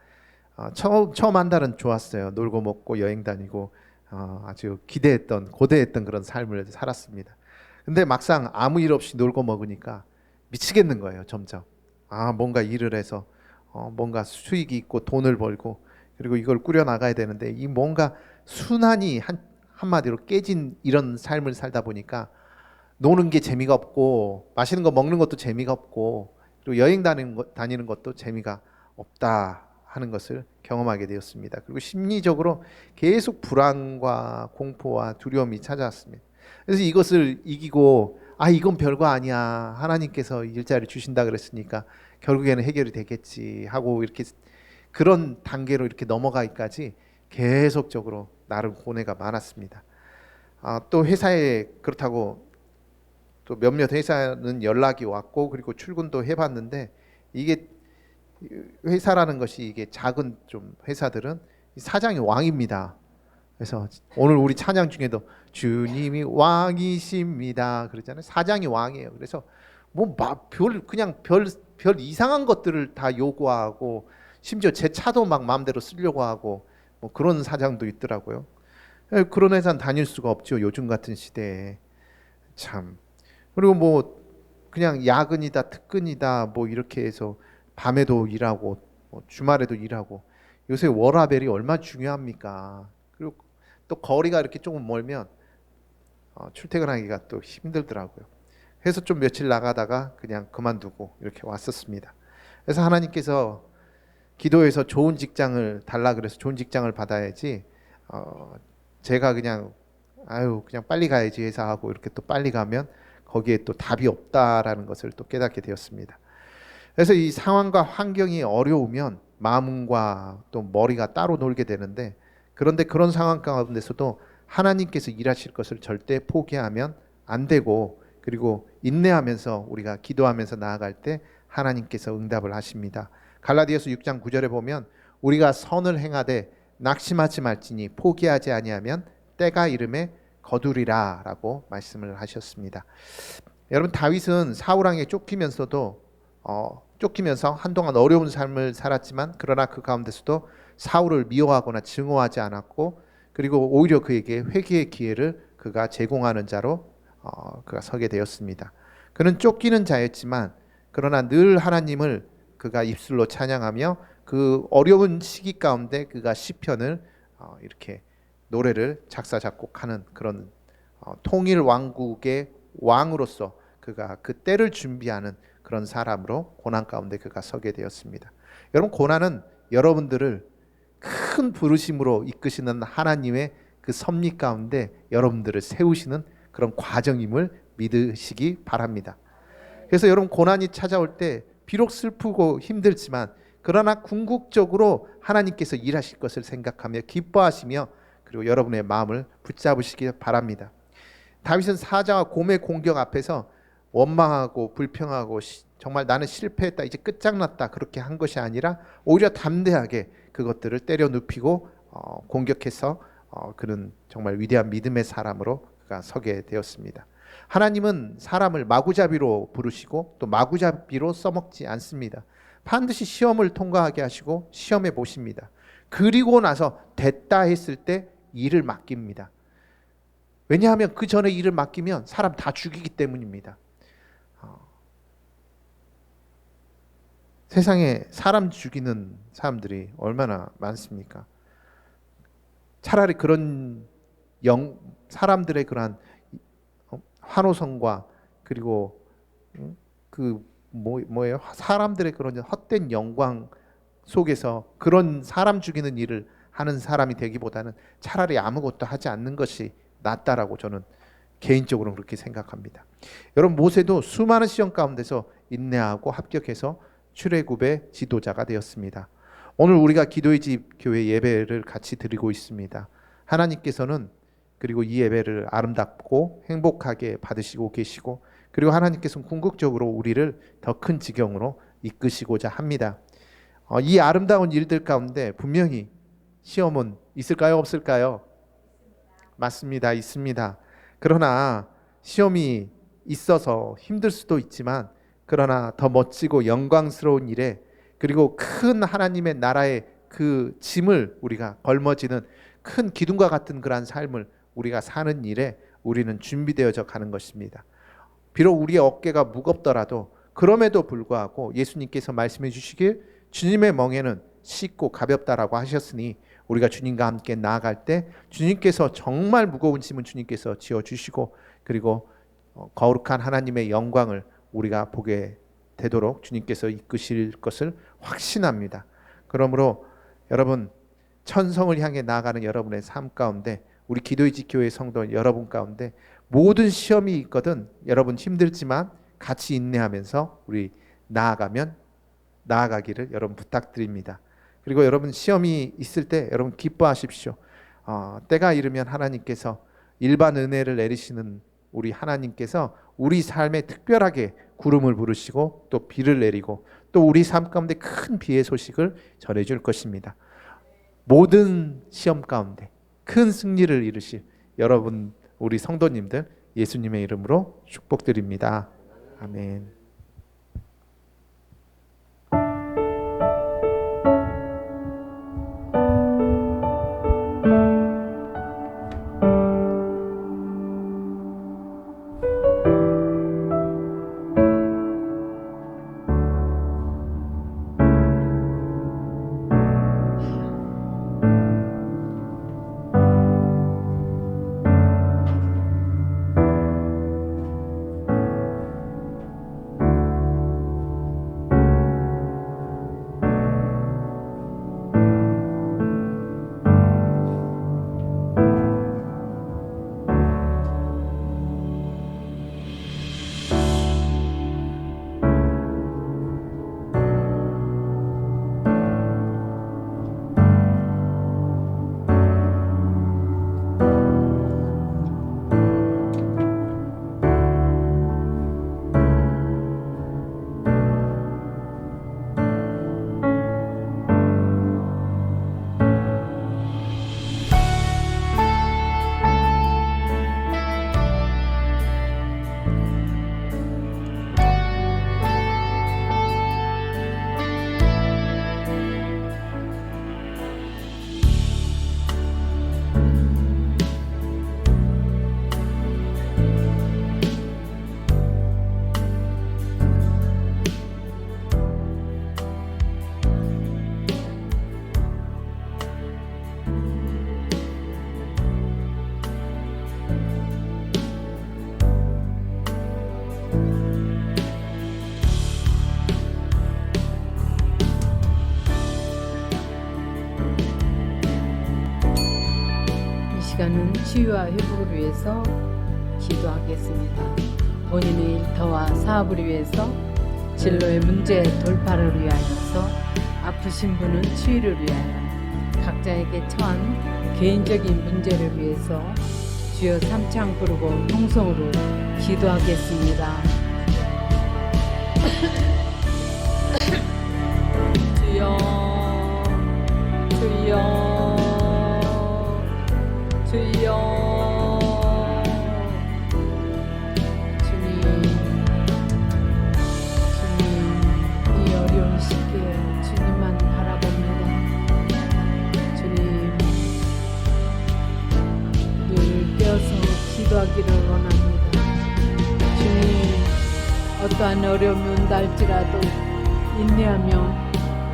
처음 한 달은 좋았어요. 놀고 먹고 여행 다니고 아주 고대했던 그런 삶을 살았습니다. 근데 막상 아무 일 없이 놀고 먹으니까 미치겠는 거예요. 점점 뭔가 일을 해서 뭔가 수익이 있고 돈을 벌고 그리고 이걸 꾸려 나가야 되는데 이 뭔가 순환이 한마디로 깨진 이런 삶을 살다 보니까 노는 게 재미가 없고 맛있는 거 먹는 것도 재미가 없고 그리고 여행 다니는 것도 재미가 없다 하는 것을 경험하게 되었습니다. 그리고 심리적으로 계속 불안과 공포와 두려움이 찾아왔습니다. 그래서 이것을 이기고 이건 별거 아니야, 하나님께서 일자리 주신다 그랬으니까 결국에는 해결이 되겠지 하고 이렇게 그런 단계로 이렇게 넘어가기까지 계속적으로 나름 고뇌가 많았습니다. 또 회사에 그렇다고 또 몇몇 회사는 연락이 왔고 그리고 출근도 해봤는데 이게 회사라는 것이 이게 작은 좀 회사들은 사장이 왕입니다. 그래서 오늘 우리 찬양 중에도 주님이 왕이십니다 그러잖아요. 사장이 왕이에요. 그래서 뭐 별 이상한 것들을 다 요구하고 심지어 제 차도 막 마음대로 쓰려고 하고 뭐 그런 사장도 있더라고요. 그런 회사는 다닐 수가 없죠. 요즘 같은 시대에 참. 그리고 뭐 그냥 야근이다 특근이다 뭐 이렇게 해서 밤에도 일하고 뭐 주말에도 일하고 요새 워라밸이 얼마나 중요합니까? 그리고 또 거리가 이렇게 조금 멀면 출퇴근하기가 또 힘들더라고요. 그래서 좀 며칠 나가다가 그냥 그만두고 이렇게 왔었습니다. 그래서 하나님께서 기도해서 좋은 직장을 달라 그래서 좋은 직장을 받아야지 제가 그냥 그냥 빨리 가야지 회사하고 이렇게 또 빨리 가면 거기에 또 답이 없다라는 것을 또 깨닫게 되었습니다. 그래서 이 상황과 환경이 어려우면 마음과 또 머리가 따로 놀게 되는데, 그런데 그런 상황 가운데서도 하나님께서 일하실 것을 절대 포기하면 안 되고, 그리고 인내하면서 우리가 기도하면서 나아갈 때 하나님께서 응답을 하십니다. 갈라디아서 6장 9절에 보면 우리가 선을 행하되 낙심하지 말지니 포기하지 아니하면 때가 이름에 거두리라 라고 말씀을 하셨습니다. 여러분, 다윗은 사울 왕에 쫓기면서 한동안 어려운 삶을 살았지만, 그러나 그 가운데서도 사울을 미워하거나 증오하지 않았고, 그리고 오히려 그에게 회개의 기회를 그가 제공하는 자로 그가 서게 되었습니다. 그는 쫓기는 자였지만 그러나 늘 하나님을 그가 입술로 찬양하며 그 어려운 시기 가운데 그가 시편을 이렇게 노래를 작사 작곡하는 그런 통일 왕국의 왕으로서 그가 그 때를 준비하는 그런 사람으로 고난 가운데 그가 서게 되었습니다. 여러분, 고난은 여러분들을 큰 부르심으로 이끄시는 하나님의 그 섭리 가운데 여러분들을 세우시는 그런 과정임을 믿으시기 바랍니다. 그래서 여러분, 고난이 찾아올 때 비록 슬프고 힘들지만 그러나 궁극적으로 하나님께서 일하실 것을 생각하며 기뻐하시며 그리고 여러분의 마음을 붙잡으시기 바랍니다. 다윗은 사자와 곰의 공격 앞에서 원망하고 불평하고 정말 나는 실패했다, 이제 끝장났다, 그렇게 한 것이 아니라 오히려 담대하게 그것들을 때려 눕히고 공격해서 그는 정말 위대한 믿음의 사람으로 그가 서게 되었습니다. 하나님은 사람을 마구잡이로 부르시고 또 마구잡이로 써먹지 않습니다. 반드시 시험을 통과하게 하시고 시험해 보십니다. 그리고 나서 됐다 했을 때 일을 맡깁니다. 왜냐하면 그 전에 일을 맡기면 사람 다 죽이기 때문입니다. 세상에 사람 죽이는 사람들이 얼마나 많습니까? 차라리 그런 사람들의 그러한 환호성과 그리고 뭐예요? 사람들의 그런 헛된 영광 속에서 그런 사람 죽이는 일을 하는 사람이 되기보다는 차라리 아무것도 하지 않는 것이 낫다라고 저는 개인적으로 그렇게 생각합니다. 여러분, 모세도 수많은 시험 가운데서 인내하고 합격해서 출애굽의 지도자가 되었습니다. 오늘 우리가 기도의 집 교회 예배를 같이 드리고 있습니다. 하나님께서는 그리고 이 예배를 아름답고 행복하게 받으시고 계시고, 그리고 하나님께서는 궁극적으로 우리를 더 큰 지경으로 이끄시고자 합니다. 이 아름다운 일들 가운데 분명히 시험은 있을까요? 없을까요? 맞습니다. 있습니다. 그러나 시험이 있어서 힘들 수도 있지만, 그러나 더 멋지고 영광스러운 일에, 그리고 큰 하나님의 나라의 그 짐을 우리가 걸머지는 큰 기둥과 같은 그러한 삶을 우리가 사는 일에 우리는 준비되어져 가는 것입니다. 비록 우리의 어깨가 무겁더라도 그럼에도 불구하고 예수님께서 말씀해 주시길 주님의 멍에는 쉽고 가볍다라고 하셨으니, 우리가 주님과 함께 나아갈 때 주님께서 정말 무거운 짐은 주님께서 지어주시고, 그리고 거룩한 하나님의 영광을 우리가 보게 되도록 주님께서 이끄실 것을 확신합니다. 그러므로 여러분, 천성을 향해 나아가는 여러분의 삶 가운데, 우리 기도의 집 교회 성도 여러분 가운데 모든 시험이 있거든 여러분 힘들지만 같이 인내하면서 우리 나아가기를 여러분 부탁드립니다. 그리고 여러분, 시험이 있을 때 여러분 기뻐하십시오. 때가 이르면 하나님께서 일반 은혜를 내리시는 우리 하나님께서 우리 삶에 특별하게 구름을 부르시고 또 비를 내리고 또 우리 삶 가운데 큰 비의 소식을 전해줄 것입니다. 모든 시험 가운데 큰 승리를 이루실 여러분, 우리 성도님들 예수님의 이름으로 축복드립니다. 아멘. 치유와 회복을 위해서 기도하겠습니다. 본인의 일터와 사업을 위해서, 진로의 문제 돌파를 위하여서, 아프신 분은 치유를 위하여, 각자에게 처한 개인적인 문제를 위해서 주여 삼창 부르고 통성으로 기도하겠습니다. 주여, 주여, 주여. 주님, 이 어려운 시기에 주님만 바라봅니다. 주님, 늘 깨어서 기도하기를 원합니다. 주님, 어떠한 어려움이 온다 할지라도 인내하며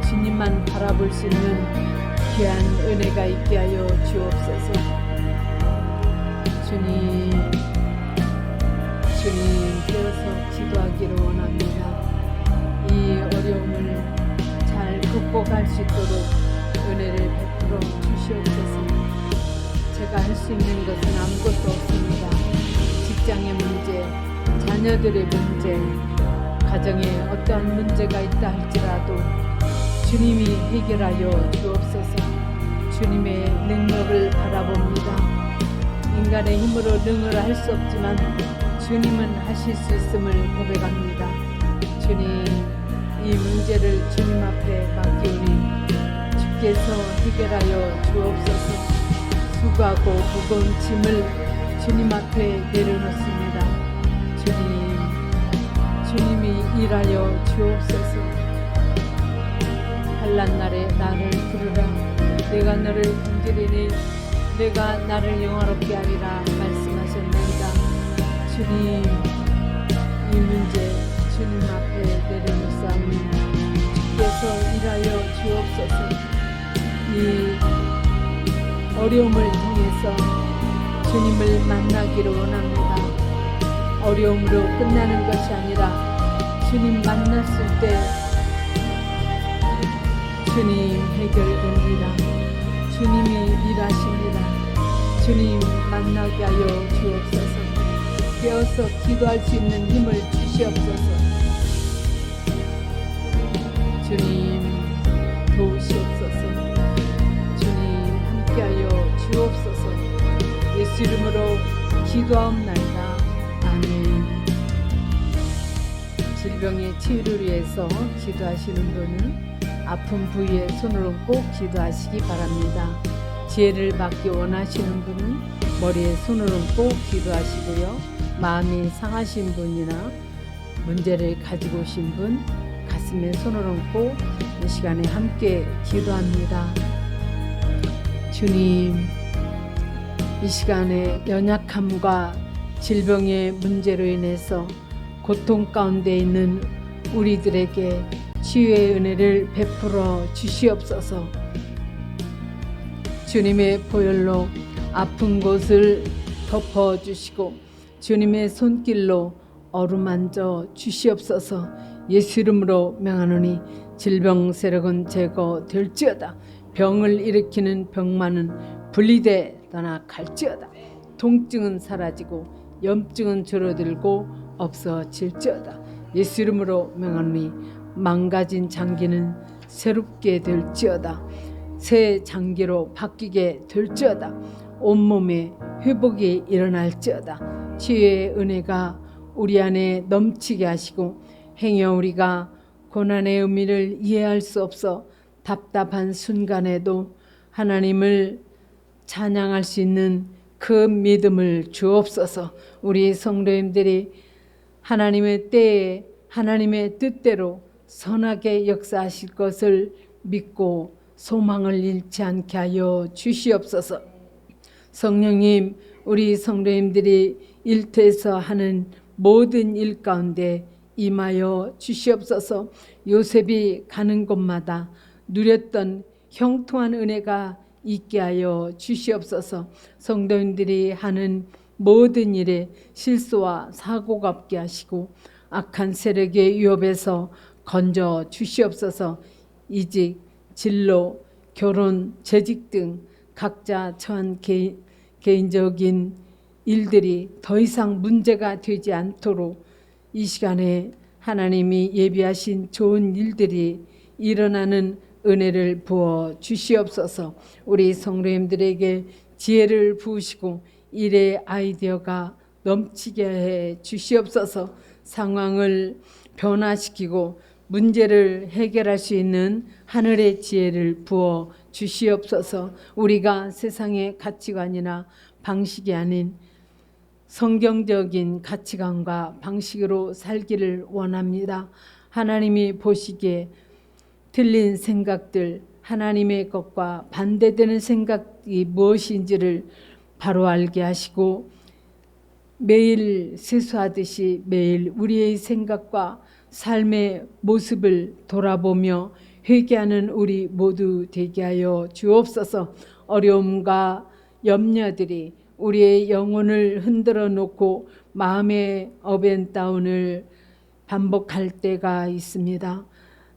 주님만 바라볼 수 있는 귀한 은혜가 있게 하여 주옵소서. 주님, 깨어서 기도하기를 원합니다. 이 어려움을 잘 극복할 수 있도록 은혜를 베풀어 주시옵소서. 제가 할 수 있는 것은 아무것도 없습니다. 직장의 문제, 자녀들의 문제, 가정에 어떠한 문제가 있다 할지라도 주님이 해결하여 주옵소서. 주님의 능력을 바라봅니다. 인간의 힘으로 능을 할 수 없지만 주님은 하실 수 있음을 고백합니다. 주님, 이 문제를 주님 앞에 맡기오니 주께서 해결하여 주옵소서. 수고하고 무거운 짐을 주님 앞에 내려놓습니다. 주님이 일하여 주옵소서. 환난 날에 나를 부르라. 내가 너를 건지리니 내가 나를 영화롭게 하리라 말씀하셨나이다. 주님, 이 문제 주님 앞에 내려놓사오니 주께서 일하여 주옵소서. 이 어려움을 통해서 주님을 만나기를 원합니다. 어려움으로 끝나는 것이 아니라 주님 만났을 때 주님 해결됩니다. 주님이 일하십니다. 주님 만나게 하여 주옵소서. 깨어서 기도할 수 있는 힘을 주시옵소서. 주님 도우시옵소서. 주님 함께하여 주옵소서. 예수 이름으로 기도하옵나이다. 아멘. 질병의 치유를 위해서 기도하시는 분은 아픈 부위에 손을 얹고 기도하시기 바랍니다. 지혜를 받기 원하시는 분은 머리에 손을 얹고 기도하시고요. 마음이 상하신 분이나 문제를 가지고 오신 분 가슴에 손을 얹고 이 시간에 함께 기도합니다. 주님, 이 시간에 연약함과 질병의 문제로 인해서 고통 가운데 있는 우리들에게 치유의 은혜를 베풀어 주시옵소서. 주님의 보혈로 아픈 곳을 덮어주시고 주님의 손길로 어루만져 주시옵소서. 예수 이름으로 명하노니 질병 세력은 제거될지어다. 병을 일으키는 병만은 분리돼 떠나 갈지어다. 통증은 사라지고 염증은 줄어들고 없어질지어다. 예수 이름으로 명하노니 망가진 장기는 새롭게 될지어다. 새 장기로 바뀌게 될지어다. 온몸에 회복이 일어날지어다. 치유의 은혜가 우리 안에 넘치게 하시고 행여 우리가 고난의 의미를 이해할 수 없어 답답한 순간에도 하나님을 찬양할 수 있는 그 믿음을 주옵소서. 우리 성도님들이 하나님의 때에 하나님의 뜻대로 선하게 역사하실 것을 믿고 소망을 잃지 않게 하여 주시옵소서. 성령님, 우리 성도님들이 일터에서 하는 모든 일 가운데 임하여 주시옵소서. 요셉이 가는 곳마다 누렸던 형통한 은혜가 있게 하여 주시옵소서. 성도님들이 하는 모든 일에 실수와 사고가 없게 하시고 악한 세력의 위협에서 건져 주시옵소서. 이직, 진로, 결혼, 재직 등 각자 처한 개인적인 일들이 더 이상 문제가 되지 않도록 이 시간에 하나님이 예비하신 좋은 일들이 일어나는 은혜를 부어 주시옵소서. 우리 성도님들에게 지혜를 부으시고 일의 아이디어가 넘치게 해 주시옵소서. 상황을 변화시키고 문제를 해결할 수 있는 하늘의 지혜를 부어 주시옵소서. 우리가 세상의 가치관이나 방식이 아닌 성경적인 가치관과 방식으로 살기를 원합니다. 하나님이 보시기에 틀린 생각들, 하나님의 것과 반대되는 생각이 무엇인지를 바로 알게 하시고 매일 세수하듯이 매일 우리의 생각과 삶의 모습을 돌아보며 회개하는 우리 모두 되게 하여 주옵소서. 어려움과 염려들이 우리의 영혼을 흔들어 놓고 마음의 업앤다운을 반복할 때가 있습니다.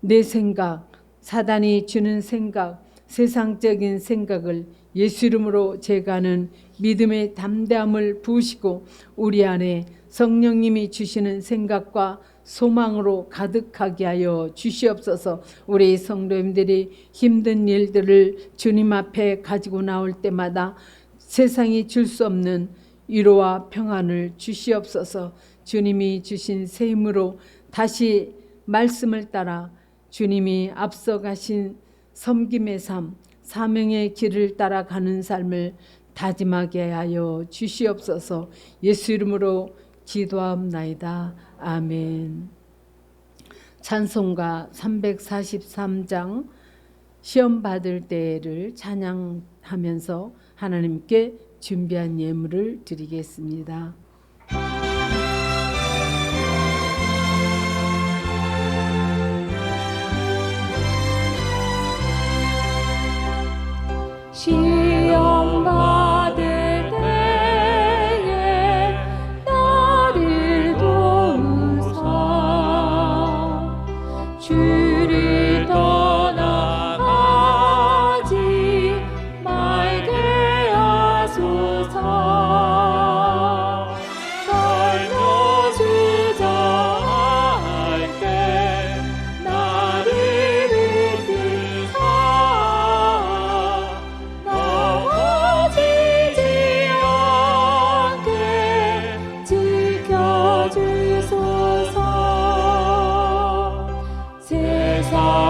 내 생각, 사단이 주는 생각, 세상적인 생각을 예수 이름으로 제거하는 믿음의 담대함을 부으시고 우리 안에 성령님이 주시는 생각과 소망으로 가득하게 하여 주시옵소서. 우리 성도님들이 힘든 일들을 주님 앞에 가지고 나올 때마다 세상이 줄 수 없는 위로와 평안을 주시옵소서. 주님이 주신 새 힘으로 다시 말씀을 따라 주님이 앞서가신 섬김의 삶, 사명의 길을 따라가는 삶을 다짐하게 하여 주시옵소서. 예수 이름으로 기도합나이다. 아멘. 찬송가 343장 시험 받을 때를 찬양하면서 하나님께 준비한 예물을 드리겠습니다. 시험 받을 때에 나를 도우사 주를 떠나가지 말게 하소서. 날 주저할 때 나를 붙들사 넘어지지 않게 지켜주소서. 세상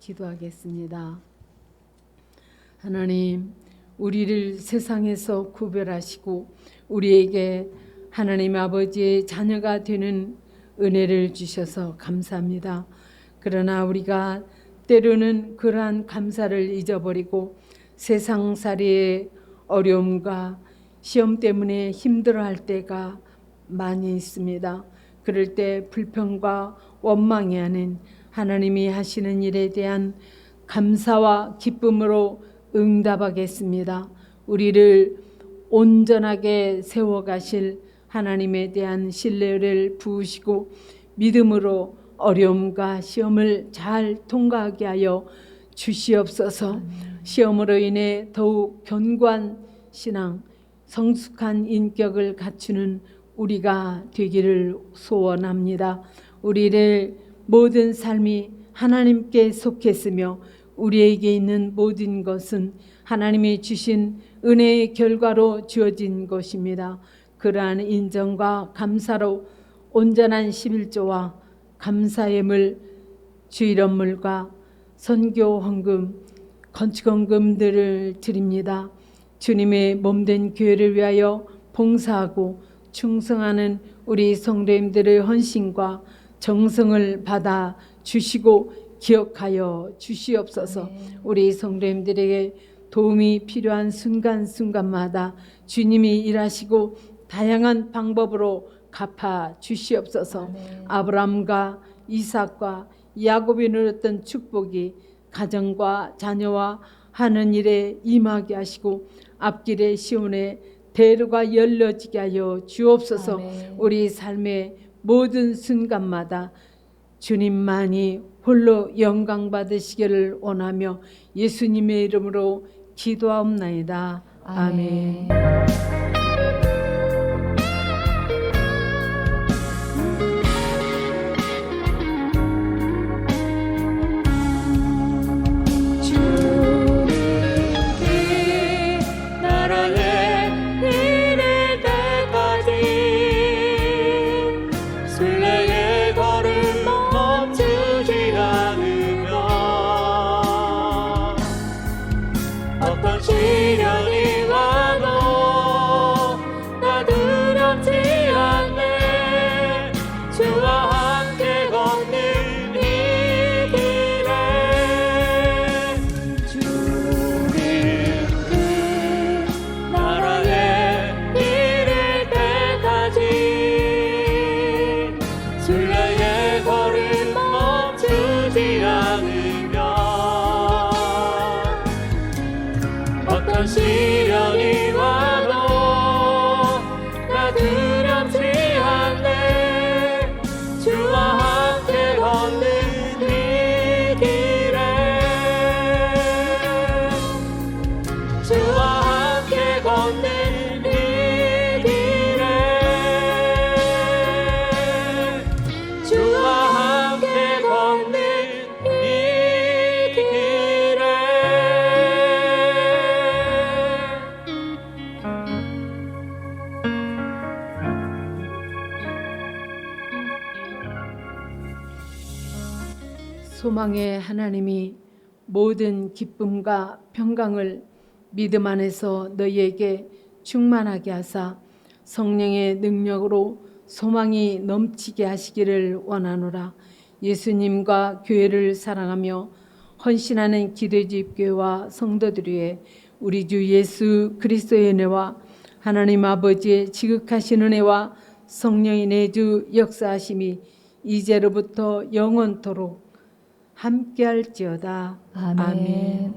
기도하겠습니다. 하나님, 우리를 세상에서 구별하시고 우리에게 하나님 아버지의 자녀가 되는 은혜를 주셔서 감사합니다. 그러나 우리가 때로는 그러한 감사를 잊어버리고 세상살이의 어려움과 시험 때문에 힘들어할 때가 많이 있습니다. 그럴 때 불평과 원망이 아닌 하나님이 하시는 일에 대한 감사와 기쁨으로 응답하겠습니다. 우리를 온전하게 세워가실 하나님에 대한 신뢰를 부으시고 믿음으로 어려움과 시험을 잘 통과하게 하여 주시옵소서. 시험으로 인해 더욱 견고한 신앙, 성숙한 인격을 갖추는 우리가 되기를 소원합니다. 우리를 모든 삶이 하나님께 속했으며 우리에게 있는 모든 것은 하나님이 주신 은혜의 결과로 주어진 것입니다. 그러한 인정과 감사로 온전한 11조와 감사예물, 주일헌물과 선교 헌금, 건축 헌금들을 드립니다. 주님의 몸된 교회를 위하여 봉사하고 충성하는 우리 성도님들의 헌신과 정성을 받아 주시고 기억하여 주시옵소서. 우리 성도님들에게 도움이 필요한 순간순간마다 주님이 일하시고 다양한 방법으로 갚아 주시옵소서. 아브라함과 이삭과 야곱이 누렸던 축복이 가정과 자녀와 하는 일에 임하게 하시고 앞길의 시온에 대로가 열려지게 하여 주옵소서. 아멘. 우리 삶의 모든 순간마다 주님만이 홀로 영광 받으시기를 원하며 예수님의 이름으로 기도하옵나이다. 아멘. 나라에 이를 때까지 순례의 걸음 멈추지 않으며 어떤 시련이 와도 나 두렵지 않네. 주와 함께 걷는 이 길에 주님 나라에 이를 때까지 순례의 걸음 멈추지 않으며 어떤 시련이 와도 나 두렵지 않네. 주와 함께 걷는 이 길에 주와 함께 걷는 이 길에 주와 함께 걷는 이 길에 소망의 하나님이 모든 기쁨과 평강을 믿음 안에서 너희에게 충만하게 하사 성령의 능력으로 소망이 넘치게 하시기를 원하노라. 예수님과 교회를 사랑하며 헌신하는 기도집교회와 성도들 위해 우리 주 예수 그리스도의 은혜와 하나님 아버지의 지극하신 은혜와 성령의 내주 역사하심이 이제로부터 영원토록 함께할지어다. 아멘.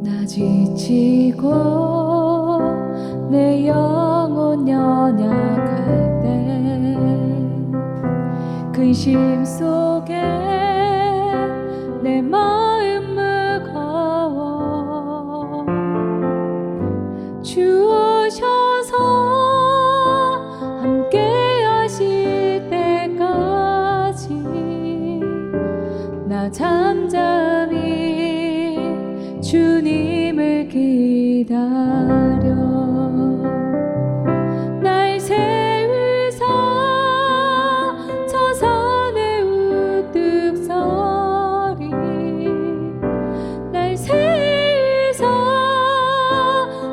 나 지치고 내 영혼 연약할 때 근심 속에 내 마음 무거워 주 오셔서 함께 하실 때까지 나 잠자 날 세우사 저 산에 우뚝 서리 날 세우사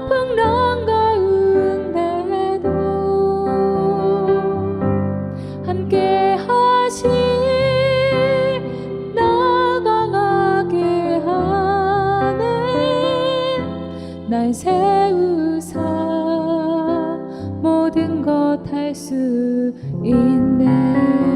풍랑 가운데도 함께 하시 나 강하게 하네 날 세우사 모든 것 할 수 있네